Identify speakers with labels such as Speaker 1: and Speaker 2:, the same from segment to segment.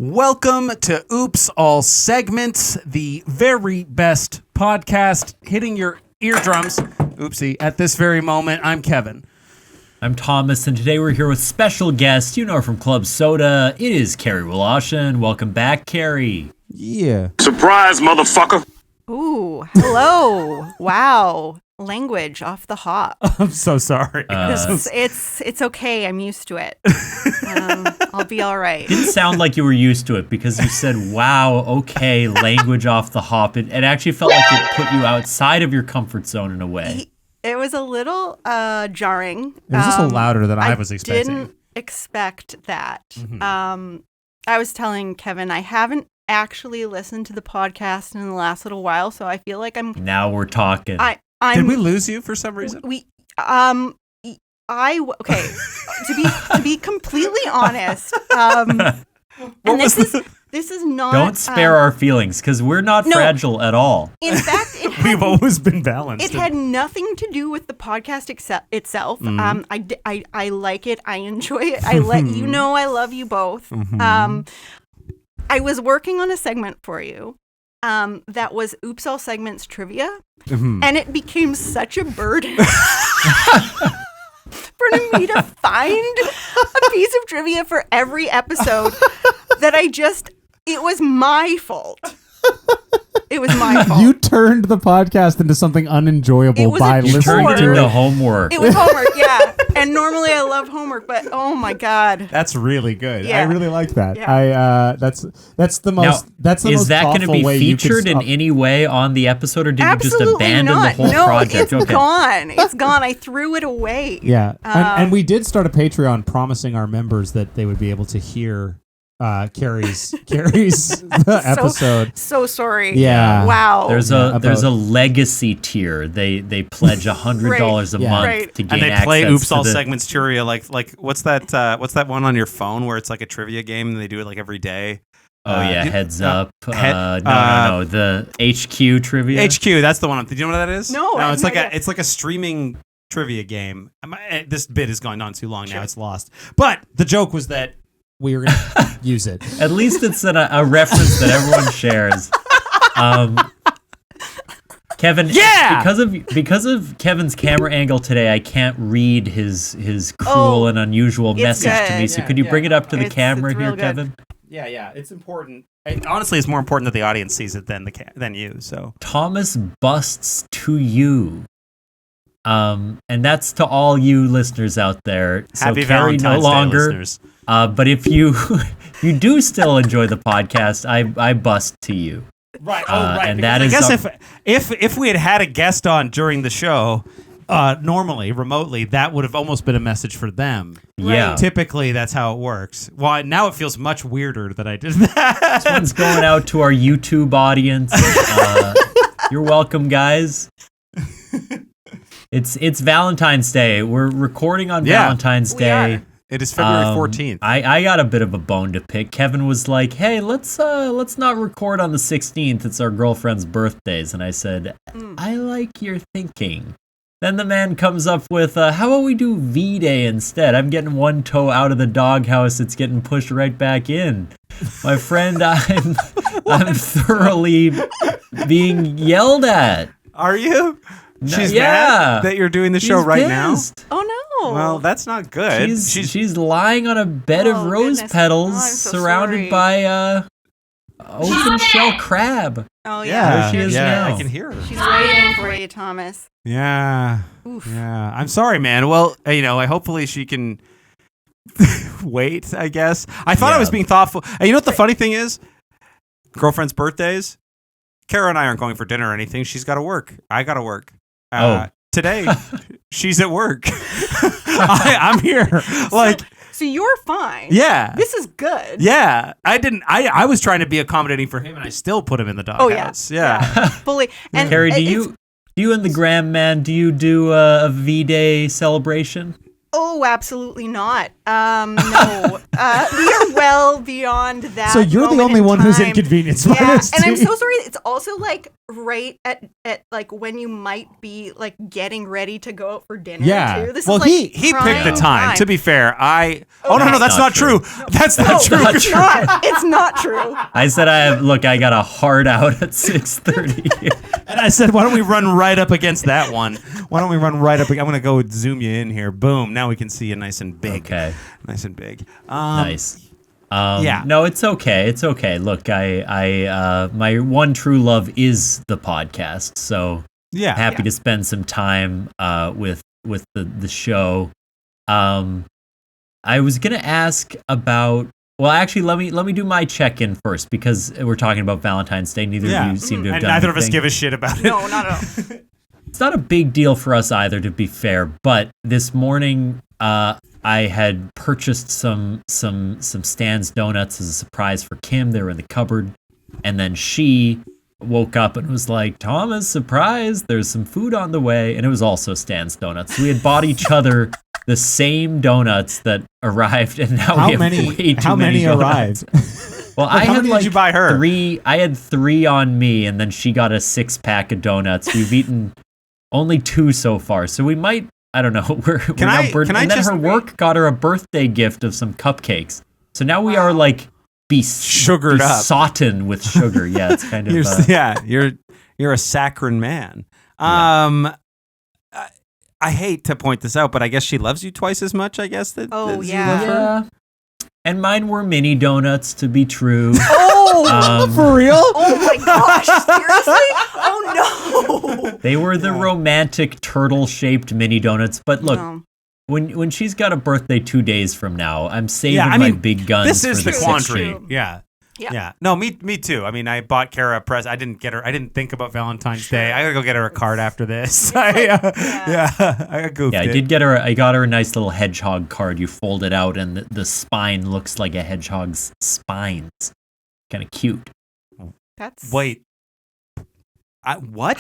Speaker 1: Welcome to Oops All Segments, the very best podcast hitting your eardrums. Oopsie, at this very moment, I'm Kevin.
Speaker 2: I'm Thomas, and today we're here with special guest, you know her from Club Soda. It is Kerri Woloszyn. Welcome back, Kerri.
Speaker 1: Yeah.
Speaker 3: Surprise, motherfucker.
Speaker 4: Ooh, hello. Wow. Language off the hop.
Speaker 1: I'm so sorry.
Speaker 4: It's okay. I'm used to it. I'll be all right.
Speaker 2: Didn't sound like you were used to it because you said, wow, okay, language off the hop. It actually felt like it put you outside of your comfort zone in a way.
Speaker 4: It was a little jarring.
Speaker 1: It was just a louder than I was expecting.
Speaker 4: I didn't expect that.
Speaker 1: Mm-hmm.
Speaker 4: I was telling Kevin I haven't actually listened to the podcast in the last little while, so I feel like I'm...
Speaker 2: Now we're talking.
Speaker 1: Did we lose you for some reason?
Speaker 4: Okay. To be completely honest, and this is not.
Speaker 2: Don't spare our feelings because we're not fragile at all.
Speaker 4: In fact,
Speaker 1: we've always been balanced.
Speaker 4: It had nothing to do with the podcast itself.
Speaker 1: Mm-hmm.
Speaker 4: I like it. I enjoy it. I love you both.
Speaker 1: Mm-hmm.
Speaker 4: I was working on a segment for you. That was Oops All Segments trivia, and it became such a burden for me to find a piece of trivia for every episode that it was my fault. It was my fault.
Speaker 5: You turned the podcast into something unenjoyable by listening
Speaker 2: turned it
Speaker 5: to
Speaker 2: into homework.
Speaker 4: It was homework, yeah. And normally I love homework, but oh my god,
Speaker 1: that's really good.
Speaker 4: Yeah.
Speaker 5: I really like that.
Speaker 4: Yeah.
Speaker 5: That's the most.
Speaker 2: Now,
Speaker 5: that's the
Speaker 2: is
Speaker 5: most
Speaker 2: that going to be
Speaker 5: thoughtful way
Speaker 2: featured
Speaker 5: you
Speaker 2: in
Speaker 5: could
Speaker 2: any way on the episode, or did
Speaker 4: absolutely
Speaker 2: you just abandon
Speaker 4: not.
Speaker 2: the whole
Speaker 4: No,
Speaker 2: project?
Speaker 4: It's gone. It's gone. I threw it away.
Speaker 5: Yeah, and we did start a Patreon promising our members that they would be able to hear Kerri's episode.
Speaker 4: So sorry.
Speaker 5: Yeah.
Speaker 4: Wow.
Speaker 2: There's a legacy tier. They pledge $100 a month to gain
Speaker 1: and they
Speaker 2: access
Speaker 1: play Oops
Speaker 2: to
Speaker 1: All
Speaker 2: the
Speaker 1: Segments trivia like what's that one on your phone where it's like a trivia game and they do it like every day.
Speaker 2: Oh yeah, Heads Up. No, the HQ trivia.
Speaker 1: HQ, that's the one. Do you know what that is?
Speaker 4: No,
Speaker 1: it's like a streaming trivia game. This bit has gone on too long now. It's lost. But the joke was that we were going to use it.
Speaker 2: At least it's a reference that everyone shares. Kevin, because of Kevin's camera angle today, I can't read his cruel and unusual message to me. So could you bring it up to the camera here,
Speaker 4: good.
Speaker 2: Kevin?
Speaker 1: Yeah, it's important. Honestly, it's more important that the audience sees it than you. So Thomas
Speaker 2: busts to you. And that's to all you listeners out there. So
Speaker 1: Happy
Speaker 2: Kerri
Speaker 1: Valentine's
Speaker 2: no longer.
Speaker 1: Day, listeners.
Speaker 2: But if you do still enjoy the podcast, I bust to you.
Speaker 1: Right. Right.
Speaker 2: And that is.
Speaker 1: I guess if we had a guest on during the show, normally remotely, that would have almost been a message for them.
Speaker 2: Yeah.
Speaker 1: Typically, that's how it works. Well, now it feels much weirder that I did that.
Speaker 2: This one's going out to our YouTube audience. You're welcome, guys. It's Valentine's Day. We're recording on Valentine's Day.
Speaker 1: It is February 14th.
Speaker 2: I got a bit of a bone to pick. Kevin was like, "Hey, let's not record on the 16th. It's our girlfriend's birthdays." And I said, "I like your thinking." Then the man comes up with, "How about we do V-Day instead? I'm getting one toe out of the doghouse. It's getting pushed right back in. My friend, I'm thoroughly being yelled at."
Speaker 1: Are you? She's mad that you're doing the show right now?
Speaker 4: Oh no.
Speaker 1: Well, that's not good.
Speaker 2: She's lying on a bed of rose petals surrounded by open shell crab.
Speaker 4: Oh yeah.
Speaker 2: There she is now.
Speaker 1: I can hear her.
Speaker 4: She's waiting for you, Thomas.
Speaker 1: Yeah.
Speaker 4: Oof.
Speaker 1: Yeah. I'm sorry, man. Well, hopefully she can wait, I guess. I thought I was being thoughtful. You know what the funny thing is? Girlfriend's birthdays. Kara and I aren't going for dinner or anything. She's got to work. I got to work. Today, she's at work. I'm here.
Speaker 4: So you're fine.
Speaker 1: Yeah.
Speaker 4: This is good.
Speaker 1: Yeah. I was trying to be accommodating for him, and I still put him in the doghouse. Yeah.
Speaker 4: Fully. And
Speaker 2: Kerri, do you and the Graham man, do you do a V-Day celebration?
Speaker 4: Oh, absolutely not. No. We are well beyond that.
Speaker 5: So you're the only one who's inconvenienced by this.
Speaker 4: And I'm so sorry. It's also like right at like when you might be like getting ready to go out for dinner too. This
Speaker 1: well,
Speaker 4: is like
Speaker 1: he picked the time. To be fair, Oh no, that's not true.
Speaker 4: No.
Speaker 1: That's not true.
Speaker 4: It's not. It's not true.
Speaker 2: I said I got a hard out at 6:30.
Speaker 1: And I said, why don't we run right up against that one? Why don't we run right up? I'm going to go zoom you in here. Boom. Now we can see you nice and big.
Speaker 2: Okay.
Speaker 1: Nice and big.
Speaker 2: Nice.
Speaker 1: Yeah.
Speaker 2: No, it's okay. It's okay. Look, I my one true love is the podcast. So happy to spend some time with the show. I was gonna ask about. Well, actually, let me do my check-in first because we're talking about Valentine's Day. Neither of you seem to have
Speaker 1: and
Speaker 2: done
Speaker 1: neither
Speaker 2: anything.
Speaker 1: of us give a shit about it.
Speaker 4: No, not at all.
Speaker 2: It's not a big deal for us either, to be fair. But this morning, I had purchased some Stan's donuts as a surprise for Kim. They were in the cupboard, and then she woke up and was like, "Thomas, surprise! There's some food on the way," and it was also Stan's donuts. So we had bought each other the same donuts that arrived, and now we have way too many donuts.
Speaker 5: Arrived?
Speaker 2: Well, I
Speaker 1: how
Speaker 2: had
Speaker 1: many
Speaker 2: like
Speaker 1: did you buy her?
Speaker 2: 3. I had 3 on me, and then she got a 6-pack of donuts. We've eaten only 2 so far, so we might. I don't know. We're now burdened. And then her work got her a birthday gift of some cupcakes. So now we are like
Speaker 1: sugared up,
Speaker 2: besotted with sugar. Yeah, it's kind of.
Speaker 1: You're a saccharine man. I hate to point this out, but I guess she loves you twice as much. I guess that.
Speaker 4: Oh
Speaker 1: that
Speaker 4: yeah.
Speaker 1: You love her.
Speaker 2: And mine were mini donuts, to be true.
Speaker 4: Oh,
Speaker 5: for real?
Speaker 4: Oh my gosh! Seriously? Oh no!
Speaker 2: They were the romantic turtle-shaped mini donuts. But look, when she's got a birthday 2 days from now, I'm saving my big guns.
Speaker 1: This is
Speaker 2: for
Speaker 1: the quandary. Yeah. No, me too. I mean, I bought Kara a present. I didn't think about Valentine's Day. I gotta go get her a card after this. I goofed
Speaker 2: I did get her. I got her a nice little hedgehog card. You fold it out, and the spine looks like a hedgehog's spines. Kind of cute.
Speaker 1: Wait. What?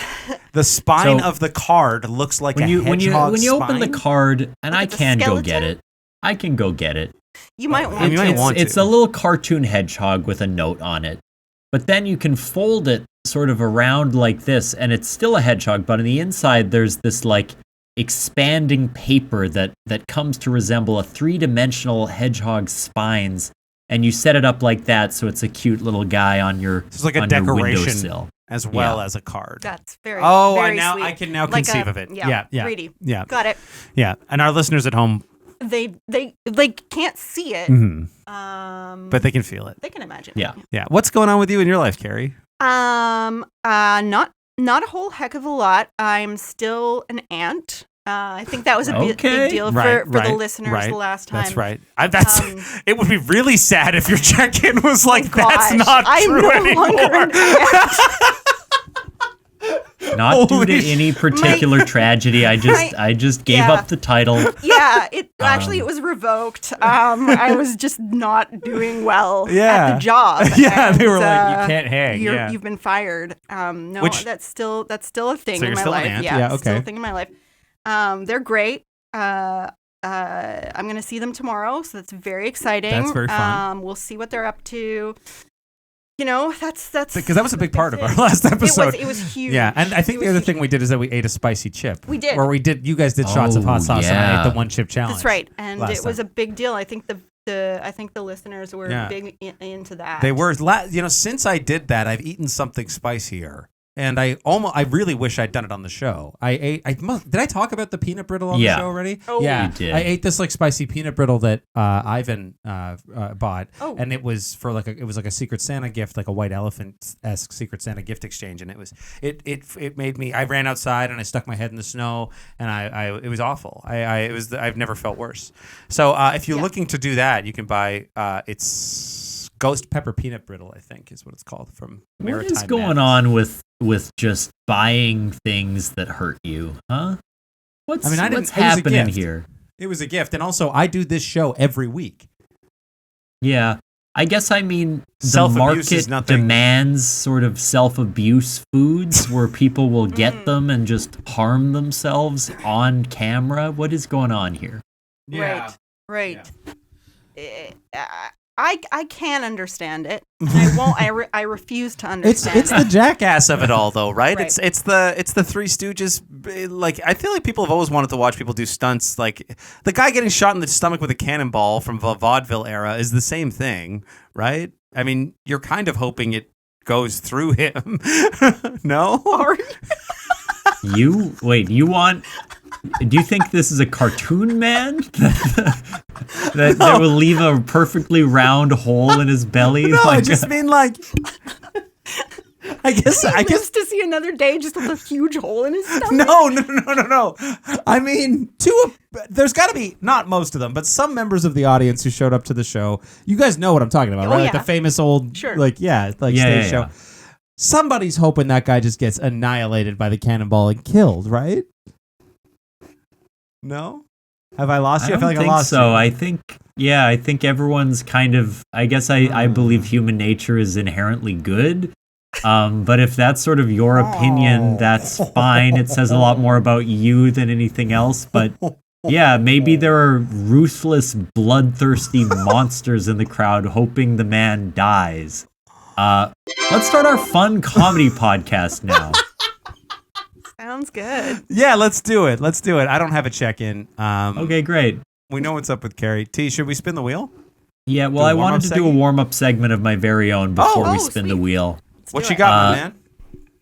Speaker 1: The spine of the card looks like a hedgehog
Speaker 2: when you open the
Speaker 1: spine?
Speaker 2: card, and
Speaker 4: Like
Speaker 2: I
Speaker 4: it's a
Speaker 2: can go get
Speaker 4: skeleton?
Speaker 2: it. I can go get it.
Speaker 4: You might want.
Speaker 2: It's a little cartoon hedgehog with a note on it. But then you can fold it sort of around like this, and it's still a hedgehog, but on the inside there's this like expanding paper that comes to resemble a 3-dimensional hedgehog's spines, and you set it up like that so it's a cute little guy on your
Speaker 1: it's like a
Speaker 2: on your
Speaker 1: decoration
Speaker 2: windowsill.
Speaker 1: as well as a card.
Speaker 4: That's very.
Speaker 1: very
Speaker 4: sweet.
Speaker 1: I can now
Speaker 4: Like
Speaker 1: conceive of it. Yeah.
Speaker 4: 3D.
Speaker 1: Yeah.
Speaker 4: Got it.
Speaker 1: Yeah. And our listeners at home,
Speaker 4: They can't see it.
Speaker 1: but they can feel it.
Speaker 4: They can imagine.
Speaker 2: Yeah.
Speaker 1: Yeah. What's going on with you in your life, Kerri?
Speaker 4: Not a whole heck of a lot. I'm still an aunt. I think that was a big deal for the listeners the last time.
Speaker 1: That's right. It would be really sad if your check-in was like, that's not
Speaker 4: I'm
Speaker 1: true
Speaker 4: no
Speaker 1: anymore.
Speaker 4: longer an aunt.
Speaker 2: Not due to any particular tragedy. I just gave up the title.
Speaker 4: Yeah, it was revoked. I was just not doing well at the job.
Speaker 1: Yeah,
Speaker 4: and,
Speaker 1: they were like, you can't hang.
Speaker 4: You've been fired. No, that's still a thing in my
Speaker 1: still
Speaker 4: life.
Speaker 1: An aunt?
Speaker 4: Yeah,
Speaker 1: okay.
Speaker 4: still a thing in my life. They're great. I'm gonna see them tomorrow, so that's very exciting.
Speaker 1: That's very fun.
Speaker 4: We'll see what they're up to. You know, that's
Speaker 1: because that was a big part of our last episode.
Speaker 4: It was huge.
Speaker 1: Yeah, and I think the other thing we did is that we ate a spicy chip.
Speaker 4: We did.
Speaker 1: Or you guys did shots of hot sauce, and I ate the 1-chip challenge.
Speaker 4: That's right, and it was a big deal. I think the listeners were big into that.
Speaker 1: They were. Since I did that, I've eaten something spicier. And I really wish I'd done it on the show. Did I talk about the peanut brittle on the show already?
Speaker 4: Oh,
Speaker 1: yeah,
Speaker 2: you did.
Speaker 1: I ate this like spicy peanut brittle that Ivan bought, and it was for it was like a Secret Santa gift, like a white elephant-esque Secret Santa gift exchange, and it made me. I ran outside and I stuck my head in the snow, and it was awful. I've never felt worse. So if you're looking to do that, you can buy it's Ghost Pepper Peanut Brittle, I think is what it's called from Maritime.
Speaker 2: What is going on with just buying things that hurt you, huh? What's happening here?
Speaker 1: It was a gift, and also I do this show every week.
Speaker 2: Yeah, I guess the market demands sort of self-abuse foods where people will get them and just harm themselves on camera. What is going on here?
Speaker 4: Right. I can understand it. And I won't. I refuse to understand.
Speaker 1: It's the jackass of it all, though, right?
Speaker 4: Right.
Speaker 1: It's the Three Stooges. Like, I feel like people have always wanted to watch people do stunts. Like the guy getting shot in the stomach with a cannonball from the vaudeville era is the same thing, right? I mean, you're kind of hoping it goes through him. No?
Speaker 4: Are you?
Speaker 2: You want? Do you think this is a cartoon man that will leave a perfectly round hole in his belly?
Speaker 1: No, I just mean like. I guess
Speaker 4: to see another day just with a huge hole in his stomach.
Speaker 1: No. I mean, there's got to be, not most of them, but some members of the audience who showed up to the show. You guys know what I'm talking about, right? Like the famous old, stage show. Somebody's hoping that guy just gets annihilated by the cannonball and killed, right? No? Have I lost you? I feel like I lost you.
Speaker 2: I think everyone's kind of, I guess I believe human nature is inherently good. But if that's sort of your opinion, that's fine. It says a lot more about you than anything else. But yeah, maybe there are ruthless, bloodthirsty monsters in the crowd hoping the man dies. Let's start our fun comedy podcast now.
Speaker 4: Sounds good.
Speaker 1: Yeah, let's do it. I don't have a check-in.
Speaker 2: Okay, great.
Speaker 1: We know what's up with Kerri. T, should we spin the wheel?
Speaker 2: Yeah, well, I wanted to do a warm-up segment of my very own before we spin the wheel.
Speaker 1: What you got, my man?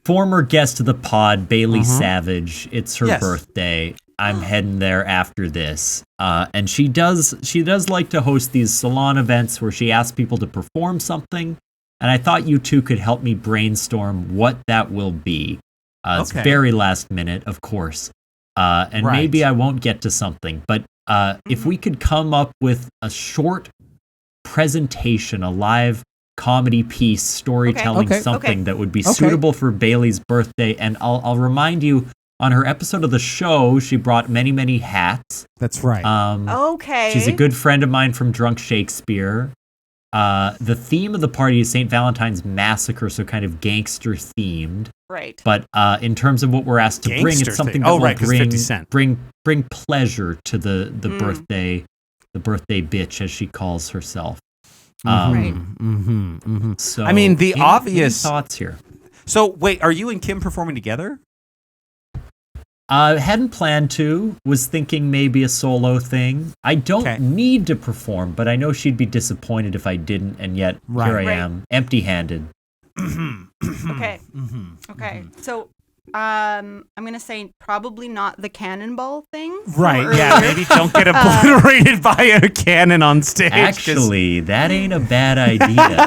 Speaker 2: Former guest of the pod, Bailey Savage. It's her birthday. I'm heading there after this. And she does like to host these salon events where she asks people to perform something. And I thought you two could help me brainstorm what that will be. It's very last minute, of course. And maybe I won't get to something. But if we could come up with a short presentation, a live comedy piece, storytelling, something that would be suitable for Bailey's birthday. And I'll remind you, on her episode of the show, she brought many, many hats.
Speaker 5: That's right.
Speaker 2: She's a good friend of mine from Drunk Shakespeare. The theme of the party is St. Valentine's Massacre, so kind of gangster themed.
Speaker 4: Right.
Speaker 2: But in terms of what we're asked to bring, it's something that will bring pleasure to the birthday bitch, as she calls herself.
Speaker 4: So,
Speaker 2: I
Speaker 1: mean, the obvious
Speaker 2: thoughts here.
Speaker 1: So, wait, are you and Kim performing together?
Speaker 2: Hadn't planned to. Was thinking maybe a solo thing. I don't need to perform, but I know she'd be disappointed if I didn't, and yet here I am, empty-handed.
Speaker 4: Okay. So, I'm gonna say probably not the cannonball thing.
Speaker 1: Right. Yeah. Maybe don't get obliterated by a cannon on stage.
Speaker 2: Actually, that ain't a bad idea.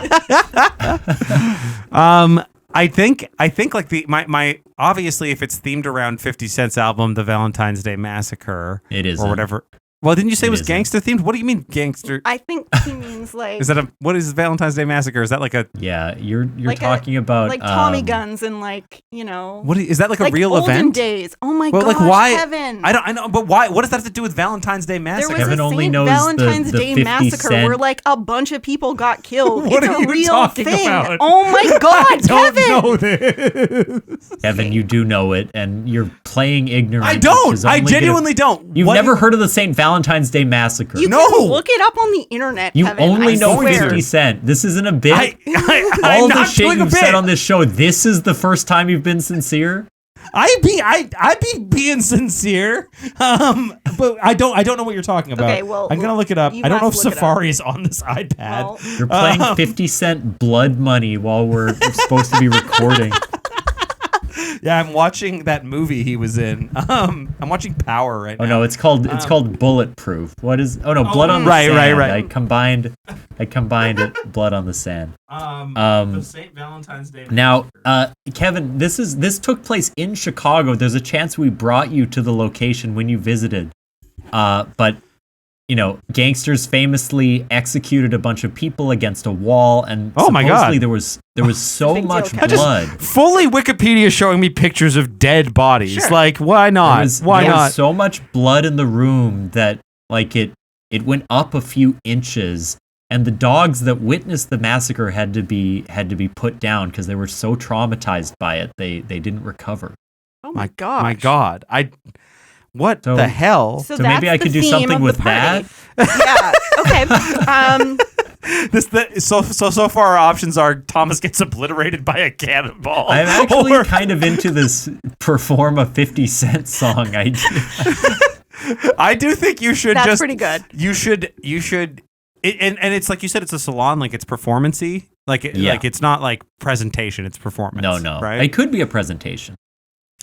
Speaker 1: I think like my obviously if it's themed around 50 Cent's album, The Valentine's Day Massacre,
Speaker 2: it is
Speaker 1: or whatever. Well, didn't you say it was gangster themed? What do you mean gangster?
Speaker 4: I think he means like.
Speaker 1: What is Valentine's Day Massacre? Is that like a?
Speaker 2: Yeah, you're
Speaker 4: like
Speaker 2: talking about
Speaker 4: like Tommy guns and like, you know.
Speaker 1: What is that, like a real
Speaker 4: olden
Speaker 1: event?
Speaker 4: Days. Oh my gosh,
Speaker 1: like why?
Speaker 4: Kevin.
Speaker 1: I know, but why? What does that have to do with Valentine's Day Massacre?
Speaker 4: There was
Speaker 2: Kevin
Speaker 4: a
Speaker 2: only
Speaker 4: St.
Speaker 2: knows
Speaker 4: Valentine's
Speaker 2: the
Speaker 4: Day
Speaker 2: 50
Speaker 4: Massacre
Speaker 2: Cent.
Speaker 4: where like a bunch of people got killed.
Speaker 1: What
Speaker 4: it's
Speaker 1: are
Speaker 4: a
Speaker 1: you
Speaker 4: real
Speaker 1: talking
Speaker 4: thing.
Speaker 1: about?
Speaker 4: Oh my God,
Speaker 1: I don't
Speaker 4: Kevin.
Speaker 1: know this.
Speaker 2: Kevin, you do know it, and you're playing ignorant.
Speaker 1: I don't. I genuinely don't.
Speaker 2: You've never heard of the St. Valentine's Day Massacre.
Speaker 4: You can look it up on the internet,
Speaker 2: You
Speaker 4: Kevin.
Speaker 2: only
Speaker 4: I
Speaker 2: know
Speaker 4: swear.
Speaker 2: 50 Cent. This isn't a bit.
Speaker 1: I'm
Speaker 2: All the
Speaker 1: not
Speaker 2: shit
Speaker 1: doing a
Speaker 2: you've
Speaker 1: bit.
Speaker 2: said on this show, this is the first time you've been sincere?
Speaker 1: I be being sincere, but I don't know what you're talking about.
Speaker 4: Okay, well,
Speaker 1: I'm gonna look it up.
Speaker 4: you
Speaker 1: I don't know if
Speaker 4: must look it up.
Speaker 1: Safari is on this iPad.
Speaker 4: Well,
Speaker 2: You're playing 50 Cent Blood Money while we're supposed to be recording.
Speaker 1: Yeah, I'm watching that movie he was in. I'm watching Power right now.
Speaker 2: Oh no, it's called Bulletproof. What is? Oh no, Blood on the Sand.
Speaker 1: Right.
Speaker 2: I combined it. Blood on the Sand.
Speaker 1: The St. Valentine's Day.
Speaker 2: Now, Kevin, this took place in Chicago. There's a chance we brought you to the location when you visited, but you know, gangsters famously executed a bunch of people against a wall, and supposedly there was so much blood.
Speaker 1: Fully Wikipedia showing me pictures of dead bodies.
Speaker 4: Sure.
Speaker 1: Like, why not?
Speaker 2: There was so much blood in the room that like it went up a few inches, and the dogs that witnessed the massacre had to be put down because they were so traumatized by it they didn't recover.
Speaker 4: oh my gosh.
Speaker 1: My God. What
Speaker 2: So-
Speaker 1: the hell?
Speaker 2: So maybe I
Speaker 4: that's
Speaker 2: could
Speaker 4: the
Speaker 2: do
Speaker 4: theme
Speaker 2: something
Speaker 4: of
Speaker 2: with
Speaker 4: the party.
Speaker 2: that.
Speaker 4: Yeah. Okay.
Speaker 1: So far our options are Thomas gets obliterated by a cannonball.
Speaker 2: I'm actually
Speaker 1: or-
Speaker 2: kind of into this perform a 50 Cent song idea.
Speaker 1: I do think you should
Speaker 4: That's
Speaker 1: just
Speaker 4: pretty good.
Speaker 1: You should and it's like you said, it's a salon, like it's performance-y. Like it's not like presentation, it's performance.
Speaker 2: No.
Speaker 1: Right?
Speaker 2: It could be a presentation.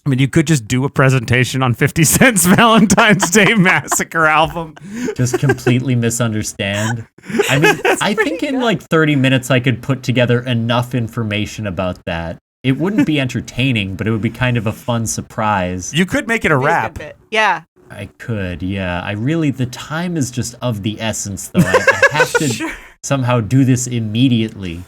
Speaker 1: I mean, you could just do a presentation on 50 Cent's Valentine's Day Massacre album.
Speaker 2: Just completely misunderstand. I mean, I think in like 30 minutes I could put together enough information about that. It wouldn't be entertaining, but it would be kind of a fun surprise.
Speaker 1: You could make it a
Speaker 4: Be a
Speaker 1: rap.
Speaker 4: good bit. Yeah.
Speaker 2: I could, yeah. The time is just of the essence, though. I have to somehow do this immediately.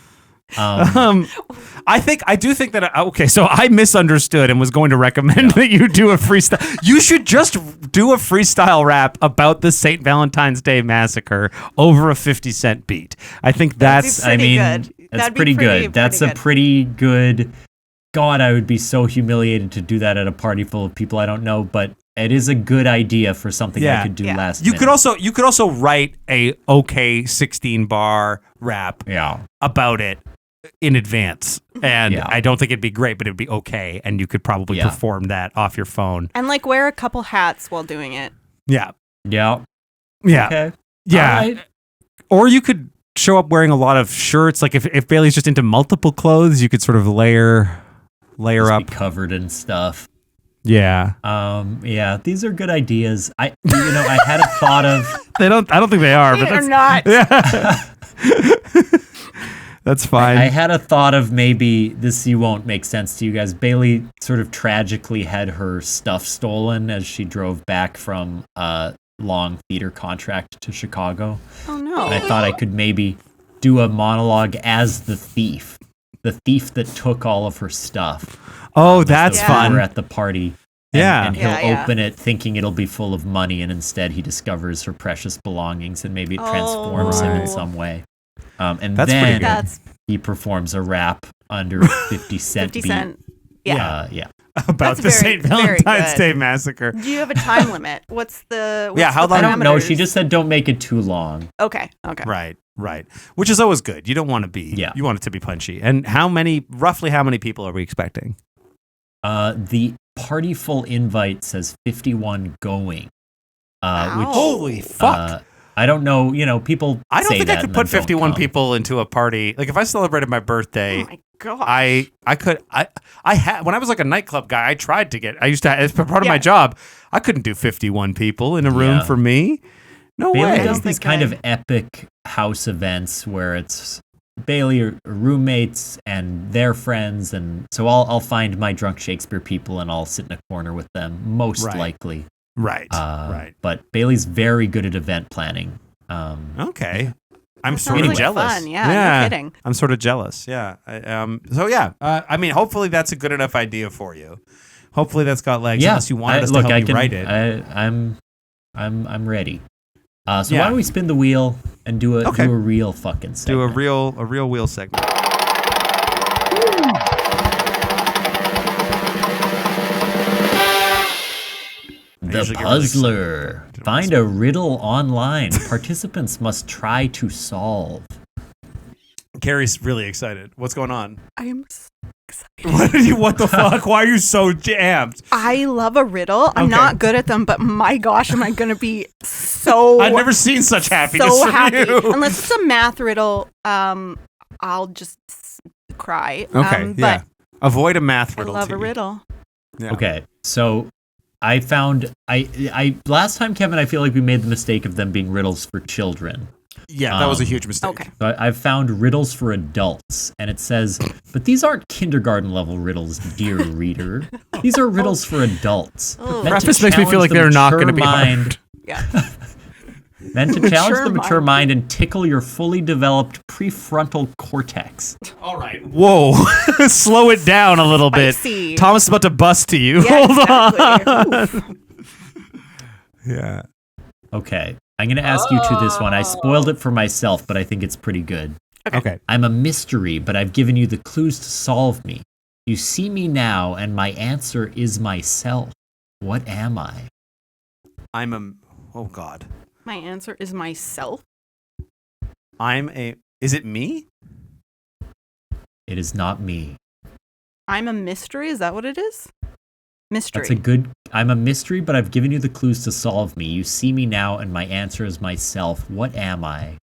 Speaker 1: I do think that okay, so I misunderstood and was going to recommend that you do a freestyle. You should just do a freestyle rap about the St. Valentine's Day Massacre over a 50 Cent beat. I think that's
Speaker 4: That'd be pretty good.
Speaker 2: That's
Speaker 4: That'd be
Speaker 2: pretty
Speaker 4: pretty
Speaker 2: good. That's
Speaker 4: good.
Speaker 2: a pretty good. God, I would be so humiliated to do that at a party full of people I don't know, but it is a good idea for something I could do last
Speaker 1: you
Speaker 2: minute.
Speaker 1: could also write a okay 16 bar rap about it in advance, and I don't think it'd be great, but it'd be okay, and you could probably perform that off your phone.
Speaker 4: And like wear a couple hats while doing it.
Speaker 1: Yeah.
Speaker 2: Okay.
Speaker 1: Yeah.
Speaker 2: Alright.
Speaker 1: Or you could show up wearing a lot of shirts. Like if Bailey's just into multiple clothes, you could sort of layer
Speaker 2: Just
Speaker 1: up.
Speaker 2: be covered in stuff.
Speaker 1: Yeah.
Speaker 2: These are good ideas. I had a thought of.
Speaker 1: I don't think they are, but
Speaker 4: They're
Speaker 1: that's
Speaker 4: not.
Speaker 1: that's fine.
Speaker 2: I had a thought of maybe this won't make sense to you guys. Bailey sort of tragically had her stuff stolen as she drove back from a long theater contract to Chicago.
Speaker 4: Oh no.
Speaker 2: And I thought I could maybe do a monologue as the thief that took all of her stuff.
Speaker 1: Oh, that's
Speaker 4: Yeah.
Speaker 1: fun.
Speaker 2: We're at the party.
Speaker 1: Yeah.
Speaker 2: And he'll
Speaker 4: Yeah.
Speaker 2: open it thinking it'll be full of money, and instead he discovers her precious belongings, and maybe it transforms him in
Speaker 1: Right.
Speaker 2: some way. And
Speaker 1: That's pretty
Speaker 2: then
Speaker 1: good.
Speaker 4: That's
Speaker 2: he performs a rap under 50 Cent
Speaker 4: 50
Speaker 2: beat.
Speaker 4: Cent. Yeah.
Speaker 1: About
Speaker 4: That's
Speaker 1: the
Speaker 4: very,
Speaker 1: St. Valentine's
Speaker 4: very
Speaker 1: Day
Speaker 4: good.
Speaker 1: Massacre.
Speaker 4: Do you have a time limit? What's the
Speaker 1: how
Speaker 4: the
Speaker 1: long-
Speaker 2: I don't know. She
Speaker 4: parameters?
Speaker 2: just said don't make it too long.
Speaker 4: Okay.
Speaker 1: Right. Which is always good. You don't want to be.
Speaker 2: Yeah.
Speaker 1: You want it to be punchy. And roughly how many people are we expecting?
Speaker 2: The party full invite says 51 going.
Speaker 4: Wow.
Speaker 2: Which
Speaker 1: Holy fuck.
Speaker 2: I don't know. People.
Speaker 1: I don't
Speaker 2: say
Speaker 1: think
Speaker 2: that
Speaker 1: I could
Speaker 2: and
Speaker 1: put
Speaker 2: then don't
Speaker 1: 51
Speaker 2: come.
Speaker 1: people into a party. Like if I celebrated my birthday,
Speaker 4: Oh my god.
Speaker 1: I could I had when I was like a nightclub guy, I used to as part of my
Speaker 4: Yeah.
Speaker 1: job, I couldn't do 51 people in a room
Speaker 2: Yeah.
Speaker 1: for me. No
Speaker 2: Bailey
Speaker 1: way.
Speaker 2: does
Speaker 4: don't
Speaker 2: these
Speaker 4: think
Speaker 2: kind
Speaker 4: I-
Speaker 2: of epic house events where it's Bailey or roommates and their friends, and so I'll find my drunk Shakespeare people and I'll sit in a corner with them, most
Speaker 1: Right.
Speaker 2: likely.
Speaker 1: Right. Right.
Speaker 2: But Bailey's very good at event planning.
Speaker 1: Okay. I'm
Speaker 4: That
Speaker 1: sort
Speaker 4: sounds
Speaker 1: of
Speaker 4: like
Speaker 1: jealous.
Speaker 4: fun. Yeah, no kidding.
Speaker 1: I'm sort of jealous. Yeah. I mean, hopefully that's a good enough idea for you. Hopefully that's got legs.
Speaker 2: Yeah,
Speaker 1: Unless you wanted us to help you write it.
Speaker 2: I'm ready. So
Speaker 1: Yeah.
Speaker 2: why don't we spin the wheel and do a real fucking
Speaker 1: Do
Speaker 2: segment?
Speaker 1: a real wheel segment.
Speaker 2: The
Speaker 1: usually get really
Speaker 2: Puzzler. Find a riddle online. Participants must try to solve.
Speaker 1: Carrie's really excited. What's going on?
Speaker 4: I am so excited.
Speaker 1: What the fuck? Why are you so jammed?
Speaker 4: I love a riddle. I'm
Speaker 1: Okay.
Speaker 4: not good at them, but my gosh, am I going to be so
Speaker 1: I've never seen such happiness
Speaker 4: so
Speaker 1: from
Speaker 4: happy.
Speaker 1: you.
Speaker 4: Unless it's a math riddle, I'll just cry.
Speaker 1: Okay, yeah. Avoid a math
Speaker 4: I
Speaker 1: riddle.
Speaker 4: love
Speaker 1: to
Speaker 4: a
Speaker 1: you.
Speaker 4: riddle.
Speaker 1: Yeah.
Speaker 2: Okay, so I found I last time, Kevin, I feel like we made the mistake of them being riddles for children.
Speaker 1: Yeah, that was a huge mistake.
Speaker 4: Okay.
Speaker 2: So I've found riddles for adults, and it says, but these aren't kindergarten level riddles, dear reader. These are riddles for adults.
Speaker 4: Oh.
Speaker 2: Meant to
Speaker 1: Preface makes me feel
Speaker 2: challenge
Speaker 1: like
Speaker 2: the
Speaker 1: they're not
Speaker 2: mature
Speaker 1: going to be
Speaker 2: mind,
Speaker 1: hard.
Speaker 4: Yeah.
Speaker 2: Meant to challenge
Speaker 4: Mature
Speaker 2: the mature
Speaker 4: mind.
Speaker 2: mind and tickle your fully developed prefrontal cortex.
Speaker 1: All right. Whoa. Slow it down a little
Speaker 4: Spicy.
Speaker 1: bit. Thomas is about to bust to you.
Speaker 4: Yeah,
Speaker 1: Hold on.
Speaker 4: exactly.
Speaker 1: Yeah.
Speaker 2: Okay, I'm going to ask you to this one. I spoiled it for myself, but I think it's pretty good.
Speaker 1: Okay.
Speaker 2: I'm a mystery, but I've given you the clues to solve me. You see me now, and my answer is myself. What am I?
Speaker 1: Oh God.
Speaker 4: My answer is myself.
Speaker 1: Is it me?
Speaker 2: It is not me.
Speaker 4: I'm a mystery. Is that what it is? Mystery.
Speaker 2: I'm a mystery, but I've given you the clues to solve me. You see me now, and my answer is myself. What am I?